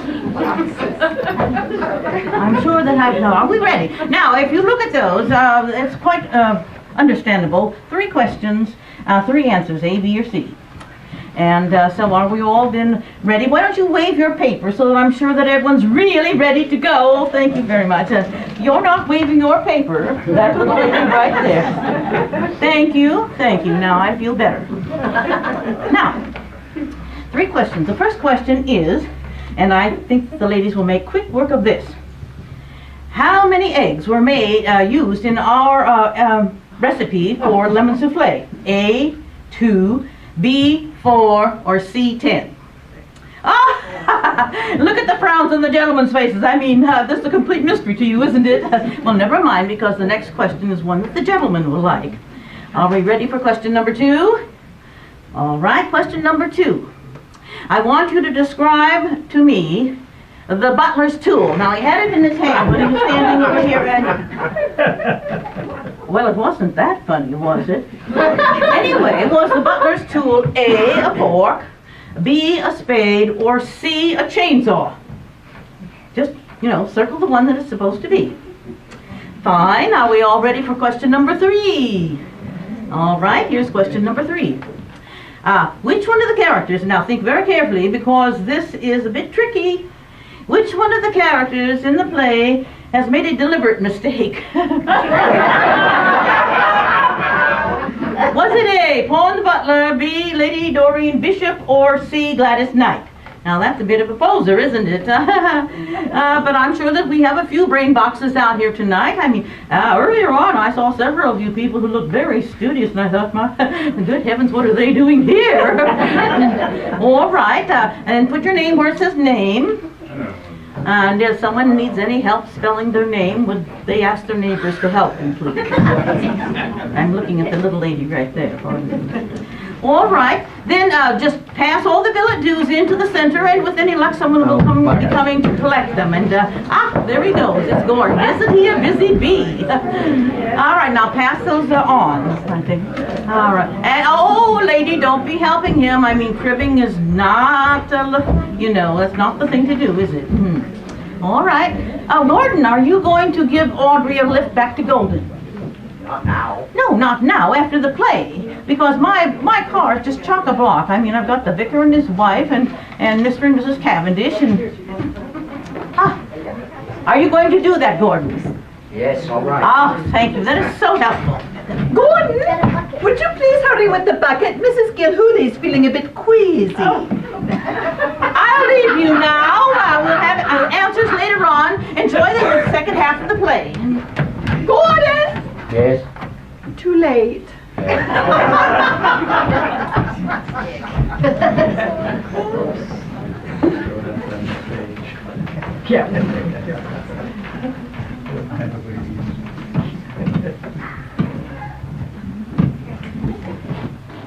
that are we ready? Now, if you look at those, it's quite understandable. 3 questions, 3 answers, A, B, or C. And so are we all then ready? Why don't you wave your paper so that I'm sure that everyone's really ready to go. Thank you very much. You're not waving your paper. That little lady right there. Thank you. Thank you. Now I feel better. Now, 3 questions. The first question is, and I think the ladies will make quick work of this. How many eggs were used in our recipe for lemon souffle? A, 2, B, 4, or C, 10? Ah, look at the frowns on the gentlemen's faces. I mean, this is a complete mystery to you, isn't it? Well, never mind, because the next question is one that the gentlemen will like. Are we ready for question number 2? All right, question number 2. I want you to describe to me the butler's tool. Now, he had it in his hand when he was standing over here. Well, it wasn't that funny, was it? Anyway, was the butler's tool A, a fork, B, a spade, or C, a chainsaw? Just, circle the one that it's supposed to be. Fine. Are we all ready for question number 3? All right, here's question number 3. Which one of the characters, now think very carefully because this is a bit tricky, which one of the characters in the play has made a deliberate mistake? Was it A, Paul the Butler, B, Lady Doreen Bishop, or C, Gladys Knight? Now that's a bit of a poser, isn't it? But I'm sure that we have a few brain boxes out here tonight. I mean, earlier on I saw several of you people who looked very studious, and I thought, my good heavens, what are they doing here? All right, and put your name where it says name. And if someone needs any help spelling their name, would they ask their neighbors to help them, please? I'm looking at the little lady right there. All right, then just pass all the billet dues into the center, and with any luck, someone will be coming to collect them. And there he goes. It's Gordon. Isn't he a busy bee? All right, now pass those on. I think. All right, and oh, lady, don't be helping him. I mean, cribbing is not, that's not the thing to do, is it? All right. Gordon, are you going to give Audrey a lift back to Golden? Not now. No, not now, after the play. Because my car is just chock-a-block. I mean, I've got the vicar and his wife and Mr. and Mrs. Cavendish and... Are you going to do that, Gordon? Yes, all right. Thank you. That is so helpful. Gordon, would you please hurry with the bucket? Mrs. Gilhooly's feeling a bit queasy. I'll leave you now. We'll have answers later on. Enjoy the second half of the play. Gordon! Yes? Too late.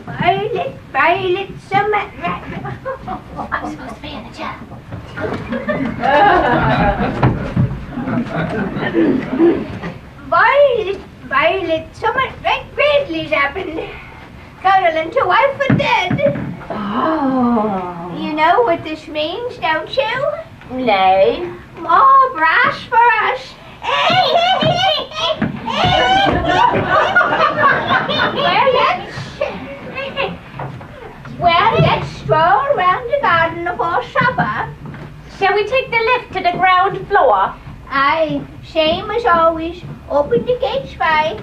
Violet, Violet, summer. I'm supposed to be in the chair. Violet, Violet, something right greatly's happened. Caroline, to wife for dead. Oh. You know what this means, don't you? No. More brass for us. Well, let's stroll round the garden before supper. Shall we take the lift to the ground floor? Aye, same as always. Open the gates wide.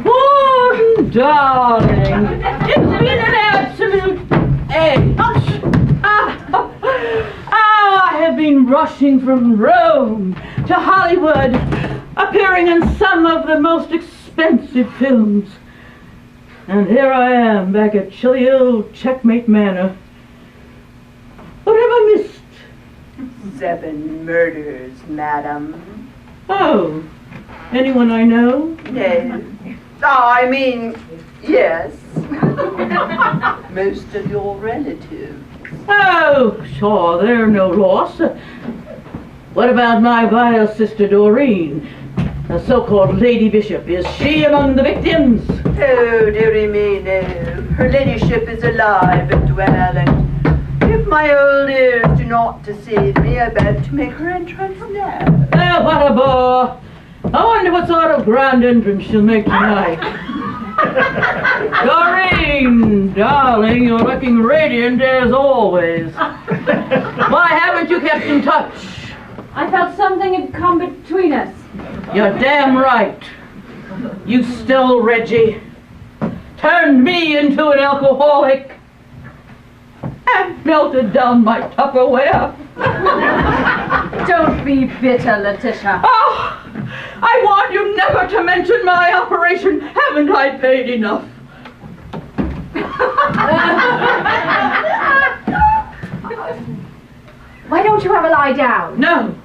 Gordon, darling, it's been an absolute hush. I have been rushing from Rome to Hollywood, appearing in some of the most expensive films. And here I am, back at chilly old Checkmate Manor. What have I missed? 7 murders, madam. Oh, anyone I know? No. I mean, yes. Most of your relatives. Oh, sure, they're no loss. What about my vile sister Doreen, the so-called Lady Bishop? Is she among the victims? Oh, dearie me, no. Her ladyship is alive and well, and if my old ears do not deceive me, I beg to make her entrance now. Oh, what a bore! I wonder what sort of grand entrance she'll make tonight. Doreen, darling, you're looking radiant as always. Why haven't you kept in touch? I felt something had come between us. You're damn right. You stole Reggie, turned me into an alcoholic, and melted down my Tupperware. Don't be bitter, Letitia. Oh, I warned you never to mention my operation. Haven't I paid enough? Why don't you have a lie down? No.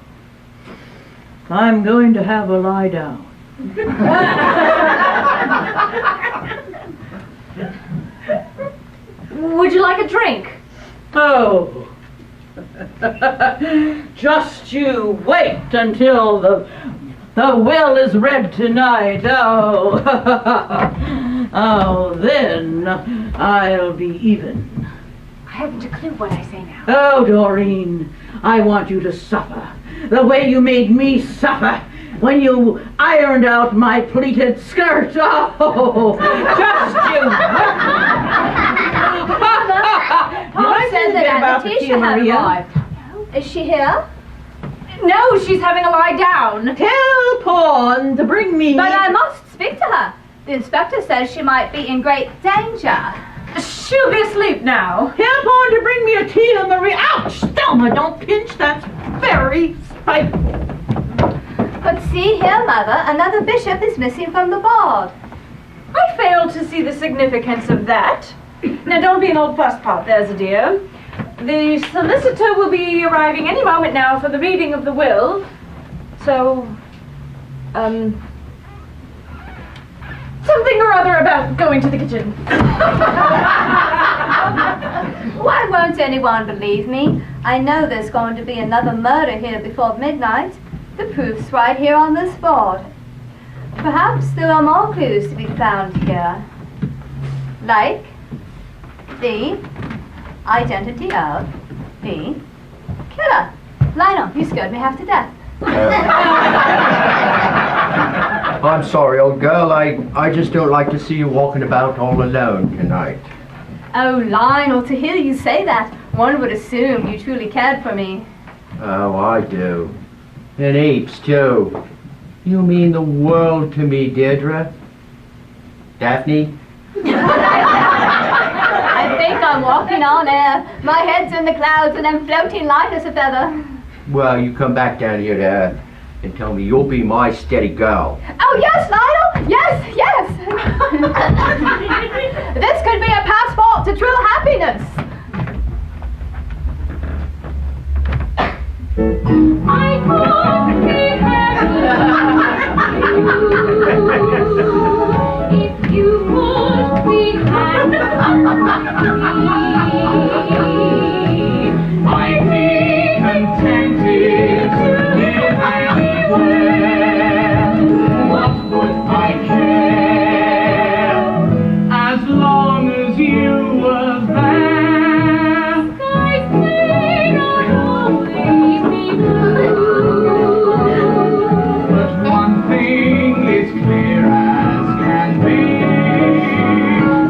I'm going to have a lie down. Would you like a drink? Oh. Just you wait until the will is read tonight. Oh. Oh, then I'll be even. I haven't a clue what I say now. Oh, Doreen, I want you to suffer the way you made me suffer when you ironed out my pleated skirt. Oh, just you. Paul said that Aunt Letitia had arrived. Is she here? No, she's having a lie down. Tell Pawn to bring me. But I must speak to her. The inspector says she might be in great danger. She'll be asleep now. Tell Pawn to bring me a Tia Marie. Ouch! Thelma, don't pinch. That's very spiteful. But see here, Mother, another bishop is missing from the board. I fail to see the significance of that. Now, don't be an old fusspot, there's a dear. The solicitor will be arriving any moment now for the reading of the will. So, something or other about going to the kitchen. Why won't anyone believe me? I know there's going to be another murder here before midnight. The proof's right here on this board. Perhaps there are more clues to be found here. Like the identity of the killer. Lionel, you scared me half to death. I'm sorry, old girl. I just don't like to see you walking about all alone tonight. Oh, Lionel, to hear you say that, one would assume you truly cared for me. Oh, I do. And heaps, too. You mean the world to me, Deirdre. Daphne? I think I'm walking on air. My head's in the clouds and I'm floating light as a feather. Well, you come back down here to earth and tell me you'll be my steady girl. Oh, yes, Lionel! Yes, yes! This could be a passport to true happiness. I could be happy if you would be happy. I'd be contented to live anywhere. What would I care? As long as you were there. Skies may not always be blue, But one thing is clear as can be.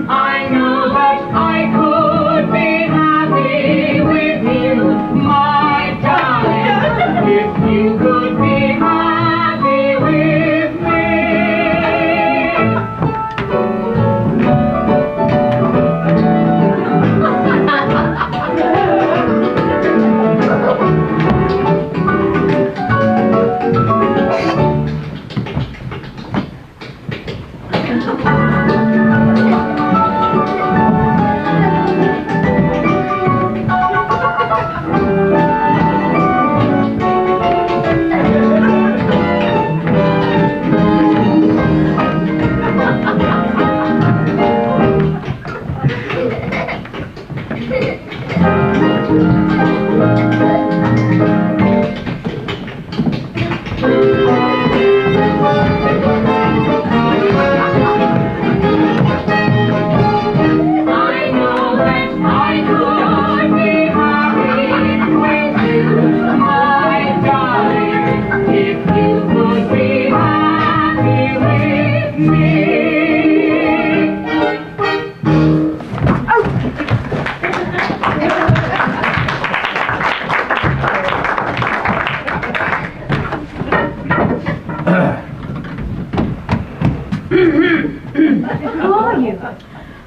I know that I could be happy with you, my darling, if you could be happy with me. I know that I could be happy with you, my darling, if you could be happy with me. Who are you?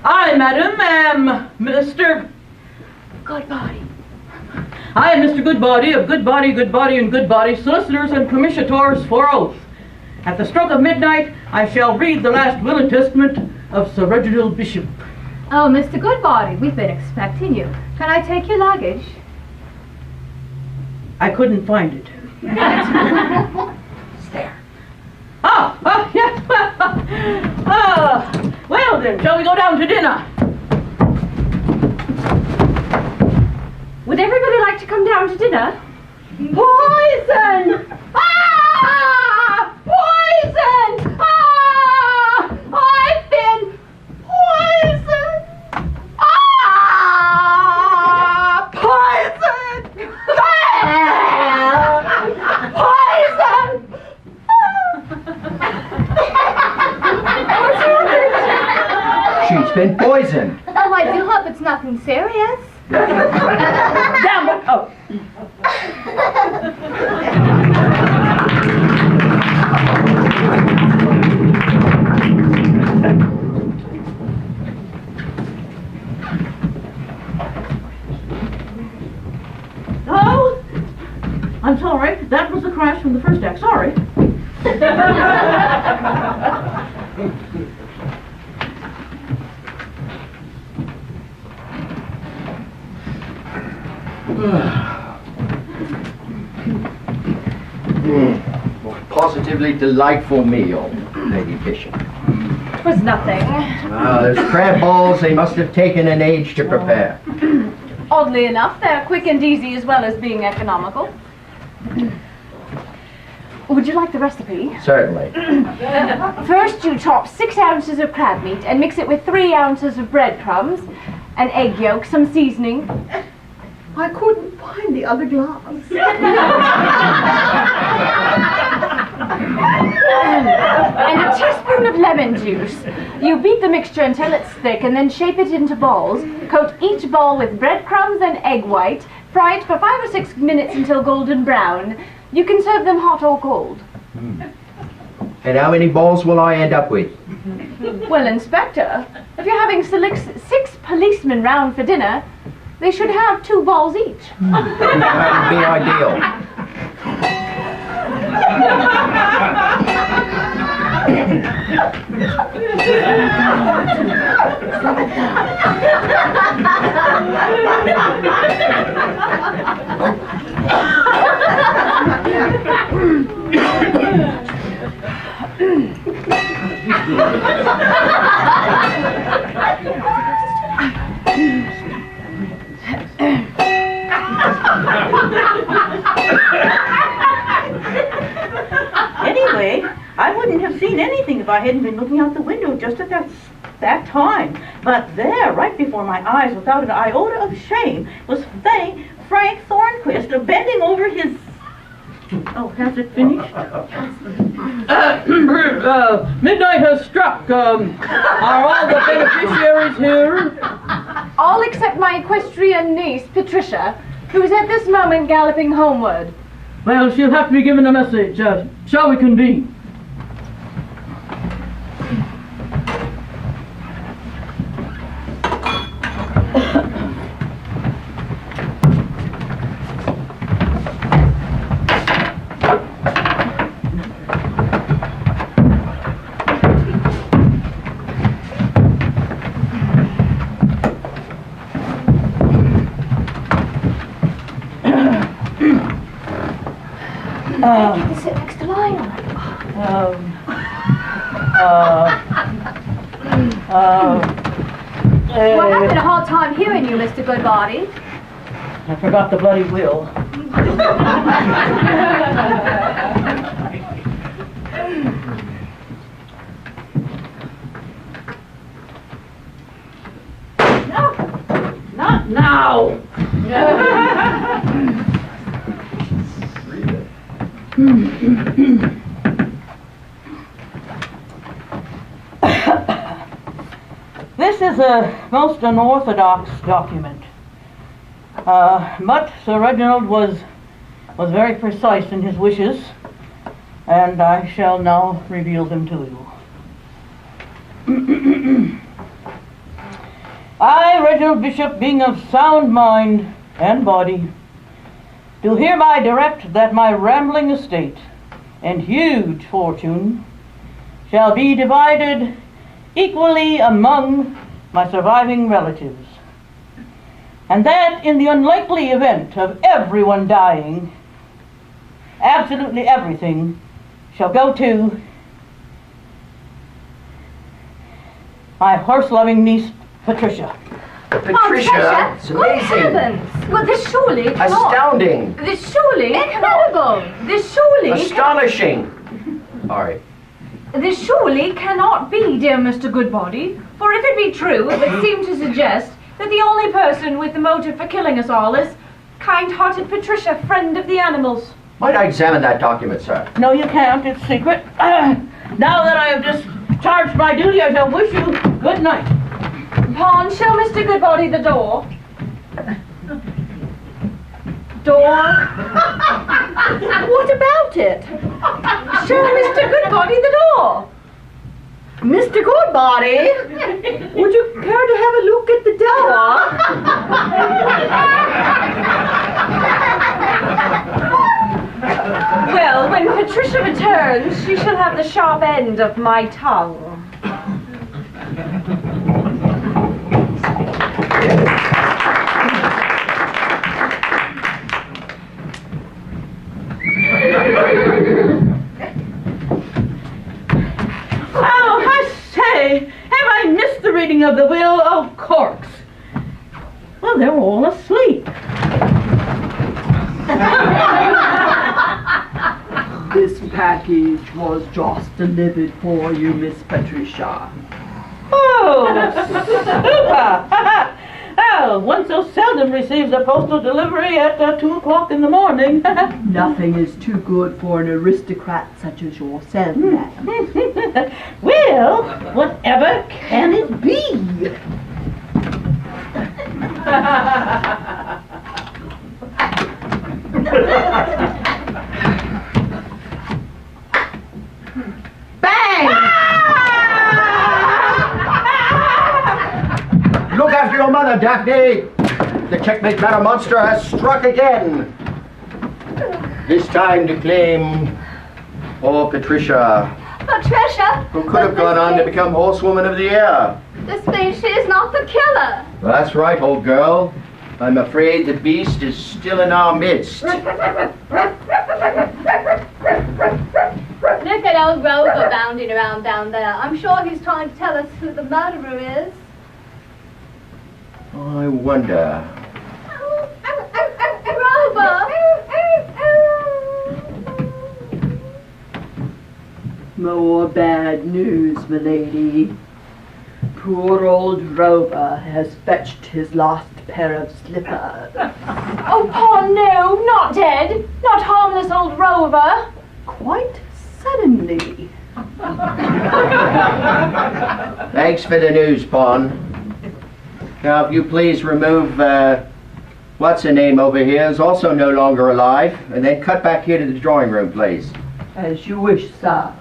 I, madam, am Mr. Goodbody. I am Mr. Goodbody of Goodbody, Goodbody, and Goodbody, solicitors and commissioners for oath. At the stroke of midnight, I shall read the last will and testament of Sir Reginald Bishop. Oh, Mr. Goodbody, we've been expecting you. Can I take your luggage? I couldn't find it. It's there. Oh, yes. Well then, shall we go down to dinner? Would everybody like to come down to dinner? Poison! Ah! Poison! Ah! I've been poisoned! Ah! Poison! Poison! She's been poisoned. Oh, I do hope it's nothing serious. Damn it! Oh. Oh, I'm sorry. That was the crash from the first act. Sorry. Positively delightful meal, Lady Bishop. It was nothing. Those crab balls, they must have taken an age to prepare. Oddly enough, they're quick and easy as well as being economical. Would you like the recipe? Certainly. First, you chop 6 ounces of crab meat and mix it with 3 ounces of breadcrumbs, an egg yolk, some seasoning. I couldn't find the other glass. And a teaspoon of lemon juice. You beat the mixture until it's thick and then shape it into balls. Coat each ball with breadcrumbs and egg white. Fry it for 5 or 6 minutes until golden brown. You can serve them hot or cold. And how many balls will I end up with? Well, Inspector, if you're having 6 policemen round for dinner, they should have 2 balls each. That would be ideal. Anyway, I wouldn't have seen anything if I hadn't been looking out the window just at that time. But there, right before my eyes, without an iota of shame, was Frank Thornquist bending over his... Oh, has it finished? Midnight has struck. Are all the beneficiaries here? All except my equestrian niece, Patricia, who is at this moment galloping homeward. Well, she'll have to be given a message. Shall we convene? Sit next to Lionel. We're having a hard time hearing you, Mr. Goodbody. I forgot the bloody will. Not now! This is a most unorthodox document. But Sir Reginald was very precise in his wishes, and I shall now reveal them to you. I, Reginald Bishop, being of sound mind and body, do hereby direct that my rambling estate and huge fortune shall be divided equally among my surviving relatives, and that in the unlikely event of everyone dying, absolutely everything shall go to my horse-loving niece, Patricia. Patricia, it's Good amazing. heavens! Well, this surely cannot. Astounding. This surely Incredible! This surely Astonishing. All right. This surely cannot be, dear Mr. Goodbody, for if it be true, it would seem to suggest that the only person with the motive for killing us all is kind-hearted Patricia, friend of the animals. Might I examine that document, sir? No, you can't. It's secret. Now that I have discharged my duty, I shall wish you good night. Pawn, show Mr. Goodbody the door. Door? What about it? Show Mr. Goodbody the door. Mr. Goodbody, would you care to have a look at the door? Well, when Patricia returns, she shall have the sharp end of my tongue. Oh, I say, have I missed the reading of the will? Oh, corks. Well, they're all asleep. This package was just delivered for you, Miss Patricia. Oh, super! Oh, one so seldom receives a postal delivery at 2 o'clock in the morning. Nothing is too good for an aristocrat such as yourself, ma'am. Well, whatever can it be? Look after your Daphne! The checkmate manor monster has struck again. This time to claim poor Patricia, Patricia! who could have gone on to become Horsewoman of the Year. This means she is not the killer. That's right, old girl. I'm afraid the beast is still in our midst. Look at old Rover bounding around down there. I'm sure he's trying to tell us who the murderer is. I wonder. Rover! More bad news, milady. Poor old Rover has fetched his last pair of slippers. Oh, Paul, no, not dead. Not harmless old Rover. Quite suddenly. Thanks for the news, Pawn. Now, if you please remove, what's her name over here, is also no longer alive, and then cut back here to the drawing room, please. As you wish, sir.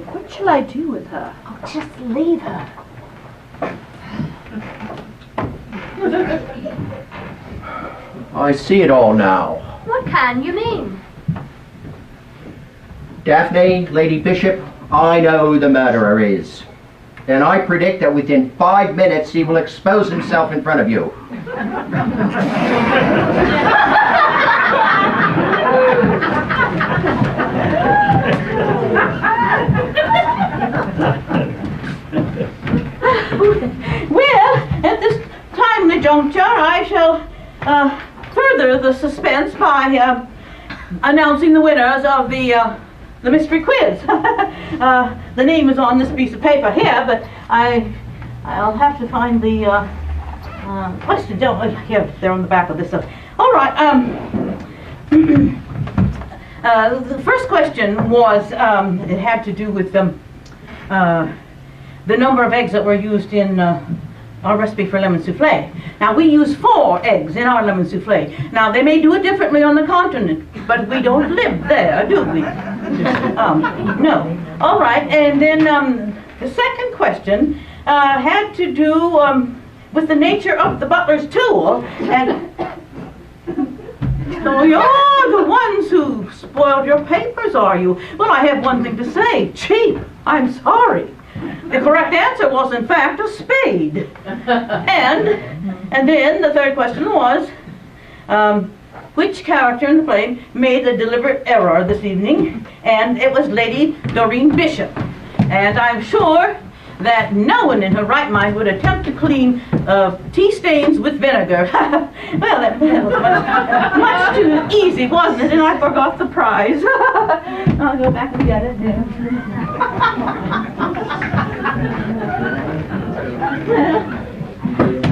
What shall I do with her? Oh, just leave her. I see it all now. What can you mean? Daphne, Lady Bishop, I know who the murderer is. And I predict that within 5 minutes he will expose himself in front of you. Well, at this timely juncture, I shall further the suspense by announcing the winners of the mystery quiz. The name is on this piece of paper here, but I'll have to find the questions. Oh, here, they're on the back of this. All right. The first question was it had to do with the number of eggs that were used in our recipe for lemon souffle. Now, we use 4 eggs in our lemon souffle. Now, they may do it differently on the continent, but we don't live there, do we? No. All right, and then the second question had to do with the nature of the butler's tool. And so you're the ones who spoiled your papers, are you? Well, I have one thing to say. Cheap. I'm sorry. The correct answer was, in fact, a spade. And then the third question was, which character in the play made a deliberate error this evening? And it was Lady Doreen Bishop. And I'm sure that no one in her right mind would attempt to clean tea stains with vinegar. Well, that was much too easy, wasn't it? And I forgot the prize. I'll go back and get it.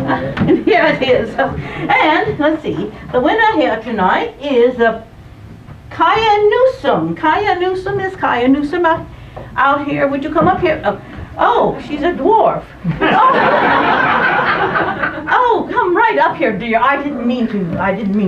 And here it is. And let's see, the winner here tonight is Kaya Newsom. Kaya Newsom, is Kaya Newsom out here? Would you come up here? Oh, she's a dwarf. Oh, come right up here, dear. I didn't mean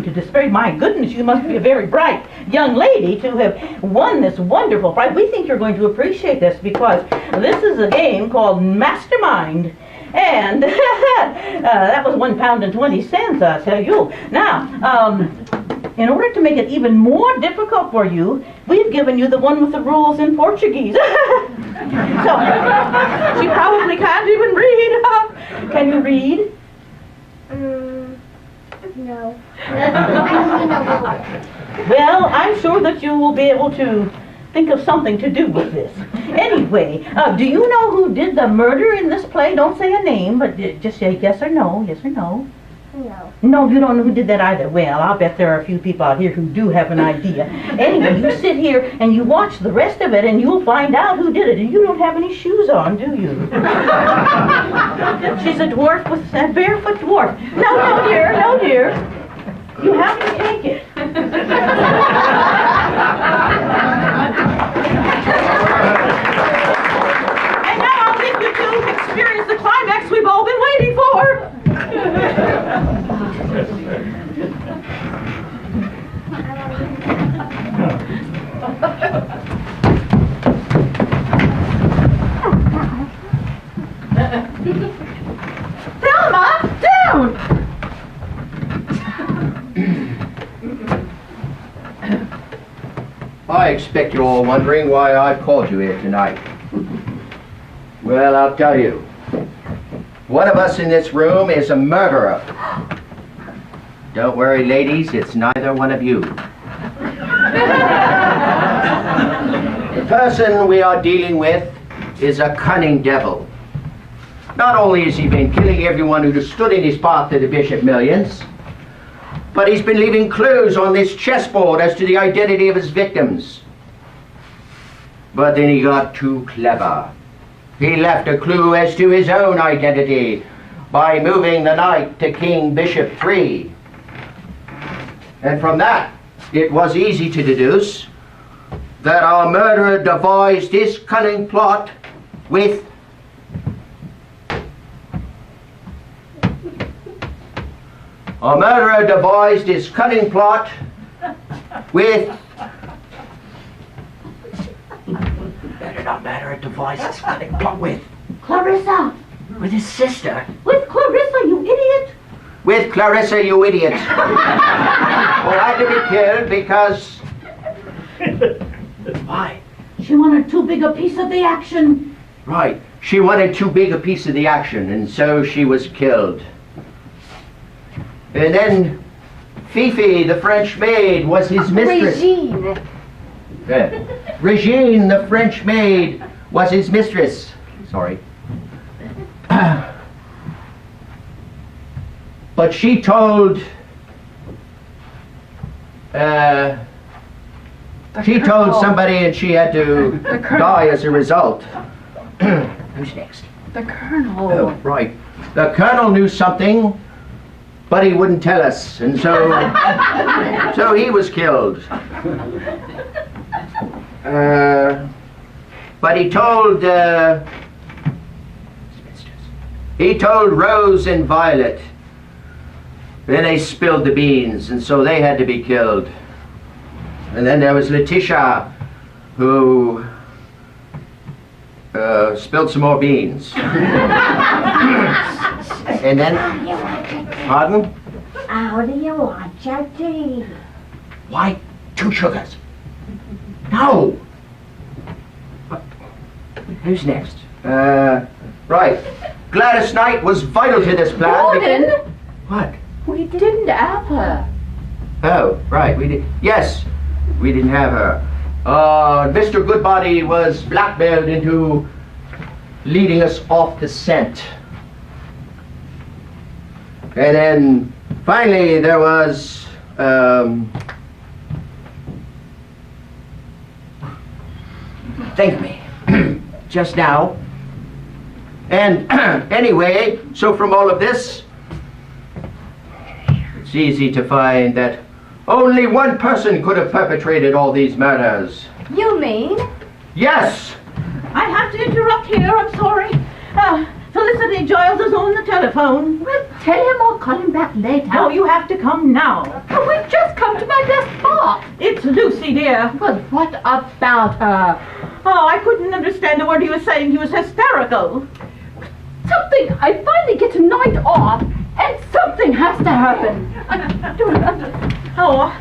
to disparage. My goodness, you must be a very bright young lady to have won this wonderful prize. We think you're going to appreciate this because this is a game called Mastermind. And that was £1.20, I tell you. Now, in order to make it even more difficult for you, we've given you the one with the rules in Portuguese. So, she probably can't even read. Can you read? No. Well, I'm sure that you will be able to think of something to do with this. Anyway, do you know who did the murder in this play? Don't say a name, but just say yes or no. Yes or no. No. No, you don't know who did that either. Well, I'll bet there are a few people out here who do have an idea. Anyway, you sit here and you watch the rest of it and you'll find out who did it. And you don't have any shoes on, do you? She's a dwarf with a barefoot dwarf. No, dear, no, dear. You have to take it. And now I'll leave you to experience the climax we've all been waiting for. I expect you're all wondering why I've called you here tonight. Well, I'll tell you. One of us in this room is a murderer. Don't worry, ladies, it's neither one of you. The person we are dealing with is a cunning devil. Not only has he been killing everyone who stood in his path to the Bishop millions, but he's been leaving clues on this chessboard as to the identity of his victims. But then he got too clever. He left a clue as to his own identity by moving the knight to King Bishop 3. And from that, it was easy to deduce that our murderer devised his cunning plot with Clarissa! with his sister. With Clarissa, you idiot! With Clarissa, you idiot. Who had to be killed because... Why? She wanted too big a piece of the action. Right. She wanted too big a piece of the action, and so she was killed. And then Fifi, the French maid, was his mistress. Regine. Regine, the French maid, was his mistress. Sorry. But she told... she told somebody and she had to die as a result. Who's next? The Colonel. Oh, right. The Colonel knew something, but he wouldn't tell us, and so... so he was killed. But he told... he told Rose and Violet. Then they spilled the beans, and so they had to be killed. And then there was Letitia, who spilled some more beans. And then, pardon? How do you want your tea? Why 2 sugars? No. Who's next? Right. Gladys Knight was vital to this plan. Gordon! What? We didn't have her. Oh, right, we did. Yes, we didn't have her. Mr. Goodbody was blackmailed into leading us off the scent. And then finally there was think of me just now. And anyway, so from all of this, it's easy to find that only one person could have perpetrated all these murders. You mean? Yes! I have to interrupt here, I'm sorry. Felicity Giles is on the telephone. Well, tell him I'll call him back later. No, you have to come now. Oh, we've just come to my best part. It's Lucy, dear. Well, what about her? Oh, I couldn't understand a word he was saying. He was hysterical. Something, I finally get a night off, and something has to happen. I don't understand. Oh,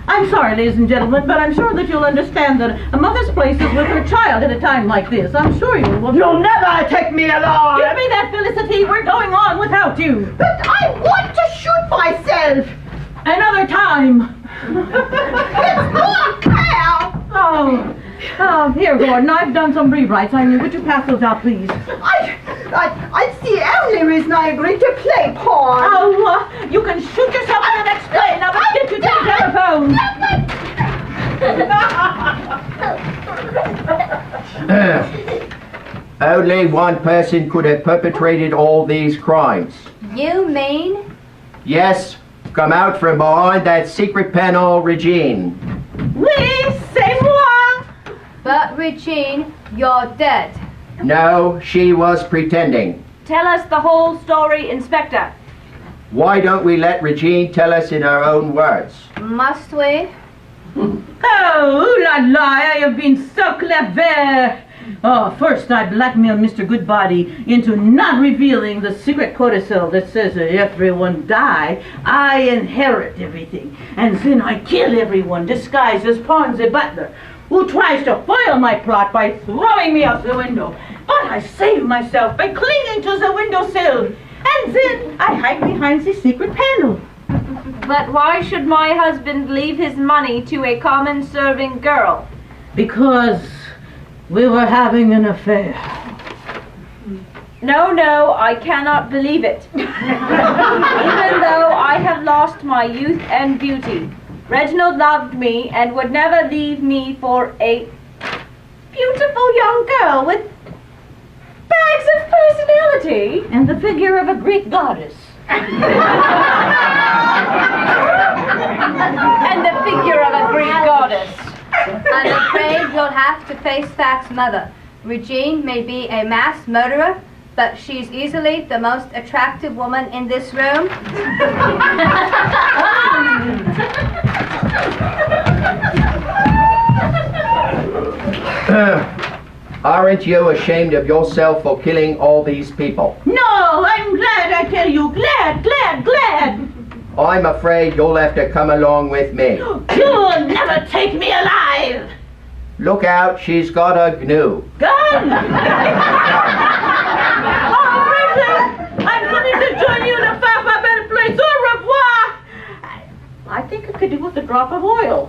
I'm sorry, ladies and gentlemen, but I'm sure that you'll understand that a mother's place is with her child at a time like this. I'm sure you will. You'll never take me along! Give me that, Felicity. We're going on without you. But I want to shoot myself! Another time. It's not fair! Oh, here, Gordon. I've done some rewrites. Would you pass those out, please? It's the only reason I agreed to play pawn. Oh, you can shoot yourself in the next play. Now let's get you to the telephone. Only one person could have perpetrated all these crimes. You mean? Yes, come out from behind that secret panel, Regine. Oui, c'est moi. But Regine, you're dead. No, she was pretending. Tell us the whole story, Inspector. Why don't we let Regine tell us in her own words? Must we? Oh, ooh la la, I have been so clever. Oh, first I blackmailed Mr. Goodbody into not revealing the secret codicil that says that if everyone die, I inherit everything. And then I kill everyone disguised as Pawn the butler. who tries to foil my plot by throwing me out the window. But I save myself by clinging to the windowsill, and then I hide behind the secret panel. But why should my husband leave his money to a common serving girl? Because we were having an affair. No, I cannot believe it. Even though I have lost my youth and beauty, Reginald loved me and would never leave me for a beautiful young girl with bags of personality And the figure of a Greek goddess. and the figure of a Greek goddess. I'm afraid you'll have to face facts, Mother. Regine may be a mass murderer, but she's easily the most attractive woman in this room. Aren't you ashamed of yourself for killing all these people? No, I'm glad, I tell you. Glad. I'm afraid you'll have to come along with me. You'll never take me alive. Look out, she's got a GNU. Gun! Oh, Richard! I'm coming to join you in a far better place. Au revoir! I think I could do with a drop of oil.